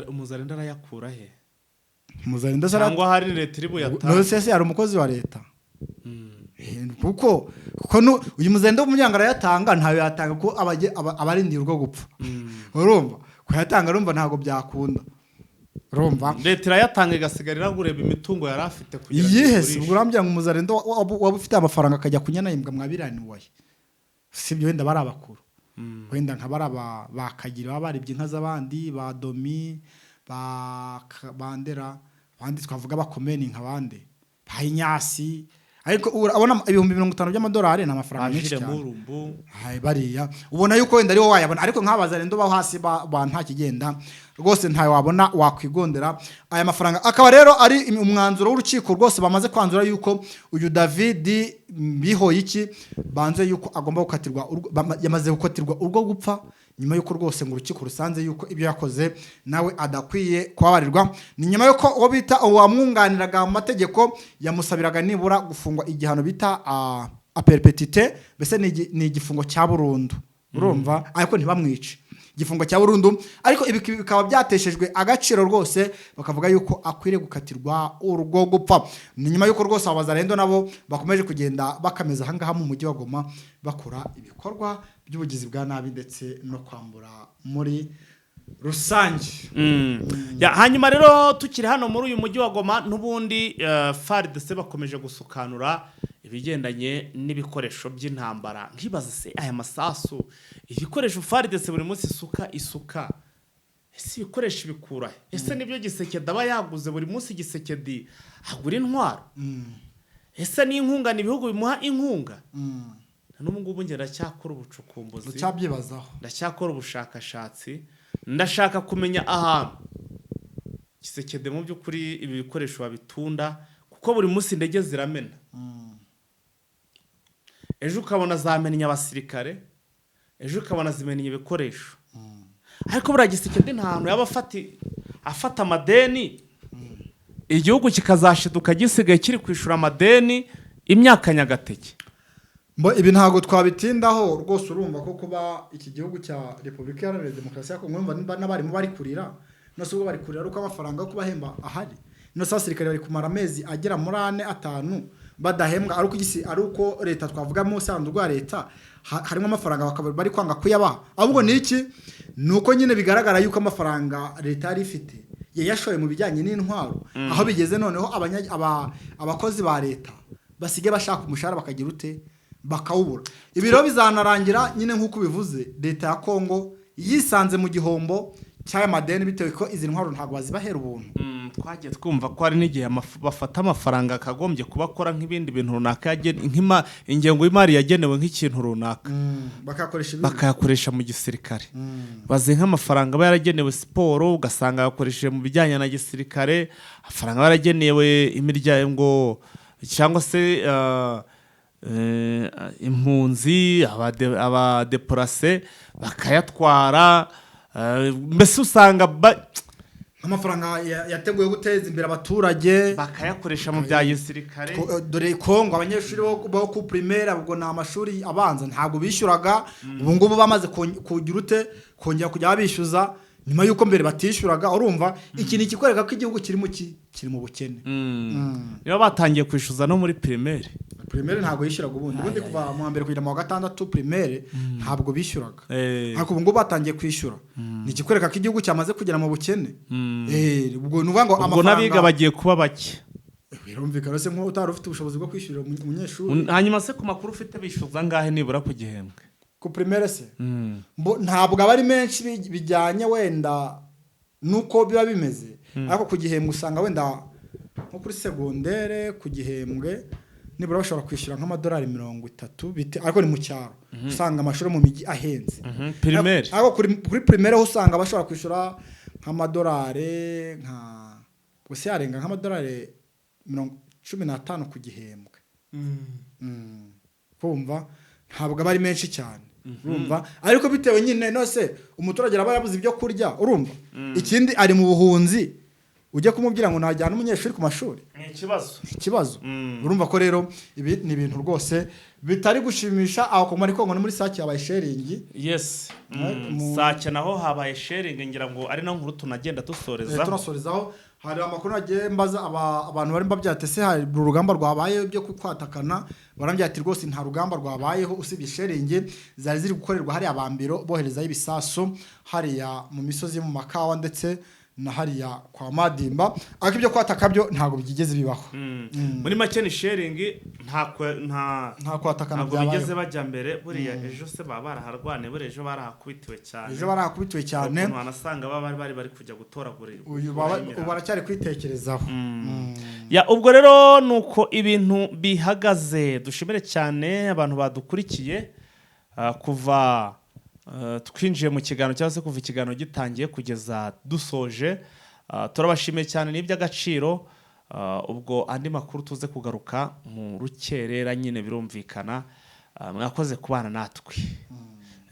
Umuzarendo arayakura he? Umuzarendo cyangwa hari leta iri buyatanga? No sese ari umukozi wa leta. Kuko uyu muzarendo w'umuryango arayatanga ntayo yatanga ko abarindiye urwo gupfa. Urumva kuyatanga urumva ntago byakunda. Rumva leta irayatanga igasigarira gureba imitungo yari afite kugira ngo yihese urambya ngo Umuzarendo waba ufite amafaranga akajya kunyana imbwa mwabiraniwe sibyo wenda bari abakuru wenda nka bakagira baribye inka z'abandi ba Domi bandera bandi twavuga bakomeni nka bande bayinyasi ariko urabona ibihumbi 50 by'amadolari na amafaranga menshi cyane bariya ubona yuko wenda ari wo wayabona ariko nk'Abazarendo ba hasi nta kigenda rwose ntayo wabona wakwigondera aya mafaranga. Akaba rero ari umwanzuro w'urukiko rwose bamaze kwanzura yuko uyu David Bihoyiki banze yuko agomba gukatirwa yamaze gukatirwa urwo gupfa nyuma yuko rwose ngo urukiko rusanze yuko ibyo yakoze nawe adakwiye kwabarirwa. Ni nyuma yuko uwo bita uwamwunganiraga mu mategeko yamusabiraga nibura gufungwa igihano bita a perpetuité bese ni igifungo cya burundu urumva ariko ntibamwice igifungo cya burundu ariko ibi bikaba byateshejwe agaciro rwose bakavuga yuko akwiriye gukatirwa urwo gupfa. Ni nyuma yuko rwose Abazarendo nabo bakomeje kugenda bakameza hangaha mu mujyi wa Goma bakora ibikorwa by'ubugizi bwa nabi ndetse no kwambura muri rusange. Hanyuma rero tukiri hano muri uyu mujyi wa Goma n'ubundi FARDC bakomeje gusukanura ibigendanye n'ibikoresho by'intambara nkibaza se aya masasu ibikoresho FARDC buri munsi isuka ese ibikoresho bikura ese nibyo Gisekedi aba yaguze buri munsi Gisekedi agura intwaro ese ni inkunga n'ibihugu bimuha inkunga n'ubu ngera cyakora ubucukumbuzi ndacyakora ubushakashatsi ndashaka kumenya ahantu Gisekedi mu by'ukuri ibi bikoresho babitunda kuko buri munsi indege ziramena ejo ukabona zamenya abasirikare ejo ukabona zimenya ibikoresho ariko buriya Gisekedi nta hantu yaba afata amadeni igihugu kikazashiduka gisigaye kiri kwishura amadeni imyaka nyagateke. Ibi ntago twabitindaho rwose urumva ko kuba iki gihugu cya Repubulika Iharanira Demokarasi ya Kongo n'abarimu bari kurira nose ubwo bari kurira uko amafaranga yo kubahemba ahari nose abasirikare bari kumara amezi agera muri 4-5 badahembwa ari uko leta twavuga mu sandu rwa leta harimo amafaranga bari kwanga kuyabaha ahubwo ni iki nuko nyine bigaragara yuko amafaranga leta yari ifite yashoye mu bijyanye n'intwaro aho bigeze noneho abakozi ba leta basige bashaka umushahara bakagira ute bakawubura ibiro bizanarangira nyine nk'uko bivuze leta ya Kongo yisanze mu gihombo cy'aya madeni bitewe ko izi ntwaro ntabwo bazibahera ubuntu twagiye twumva ko hari n'igihe bafata amafaranga akagombye kubakora nk'ibindi bintu runaka ingengo y'imari yagenewe nk'ikintu runaka bakayakoresha mu gisirikare bazi nk'amafaranga aba yaragenewe siporo ugasanga yakoresheje mu bijyanye na gisirikare amafaranga aba yaragenewe imiryango cyangwa se impunzi abadeporase bakayatwara mbese usanga amafaranga yateguye guteza imbere abaturage bakayakoresha mu bya gisirikare dore Kongo abanyeshuri bo ku primaire ubwo na amashuri abanza ntabwo bishyuraga ubu ngubu bamaze kugira ute kongera kujya bishyuza nyuma yuko mbere batishyuraga urumva ikintu kikwereka ko igihugu kiri mu bukene niba batangiye kwishyuza no muri primaire ntabwo yishyuraga ubundi kuva mu mbere kugera mu 6 primaire ntabwo bishyuraga ariko ubu ngubu batangiye kwishyura ni ikikwereka ko igihugu cyamaze kugera mu bukene ubwo nuvuga ngo amafaranga ubwo nabiga bagiye kuba bake birumvikana se nko utari ufite ubushobozi bwo kwishyurira umunyeshuri hanyuma se ku makuru ufite bishyuza ngahe nibura ku gihembwe ku primaire se ntabwo aba ari menshi bijyanye wenda nuko biba bimeze ariko ku gihembwe usanga wenda nko kuri secondaire ku gihembwe nibura bashobora kwishyura nk'amadolari 30 ariko ni mu cyaro usanga amashuri mu migi ahenze primaire ariko kuri primaire usanga bashobora kwishyura nk'amadolari gusa yarenga nk'amadolari 15 ku gihembwe kumva ntabwo aba ari menshi cyane urumva ariko bitewe nyine nose umuturage aba yabuze ibyo kurya urumva ikindi ari mu buhunzi ujye kumubwira ngo najyana umunyeshuri ku mashuri ikibazo urumva ko rero ibi ni ibintu rwose bitari gushimisha aho kumara Kongo muri Sake habaye sharing Sake naho habaye sharing ngira ngo ari naho nkuru tunagenda tunasorezaho hari amakuru nagiye mbaza abantu bari mbabyatese hari urugamba rwabaye byo kwatakana barambyati rwose nta rugamba rwabayeho usibye sharing zari ziri gukorerwa hari abambiro boherezayo ibisaso hariya mu misozi mu makawa ndetse na hariya kwa Madimba ariko ibyo kwataka byo ntago bigeze bibaho muri make ni sharing nta kwatakana bigeze bajya mbere buriya ejo se baraharwane buri ejo barahakubitiwe cyane umuntu anasanga bari kujya gutoragura uyu baracyari kwitekerezaho ubwo rero nuko ibintu bihagaze dushimire cyane abantu badukurikiye kuva twinjiye mu kiganiro cyangwa se kuva ikiganiro gitangiye kugeza dusoje turabashimiye cyane n'iby'agaciro ubwo andi makuru tuze kugaruka mu rukerera nyine birumvikana mwakoze kubana natwe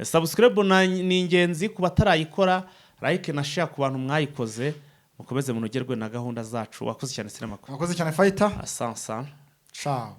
subscribe ni ingenzi ku batarayikora like na share ku bantu mwayikoze mukomeze munogerwe na gahunda zacu wakoze cyane sinema wakoze cyane fighter asansa ciao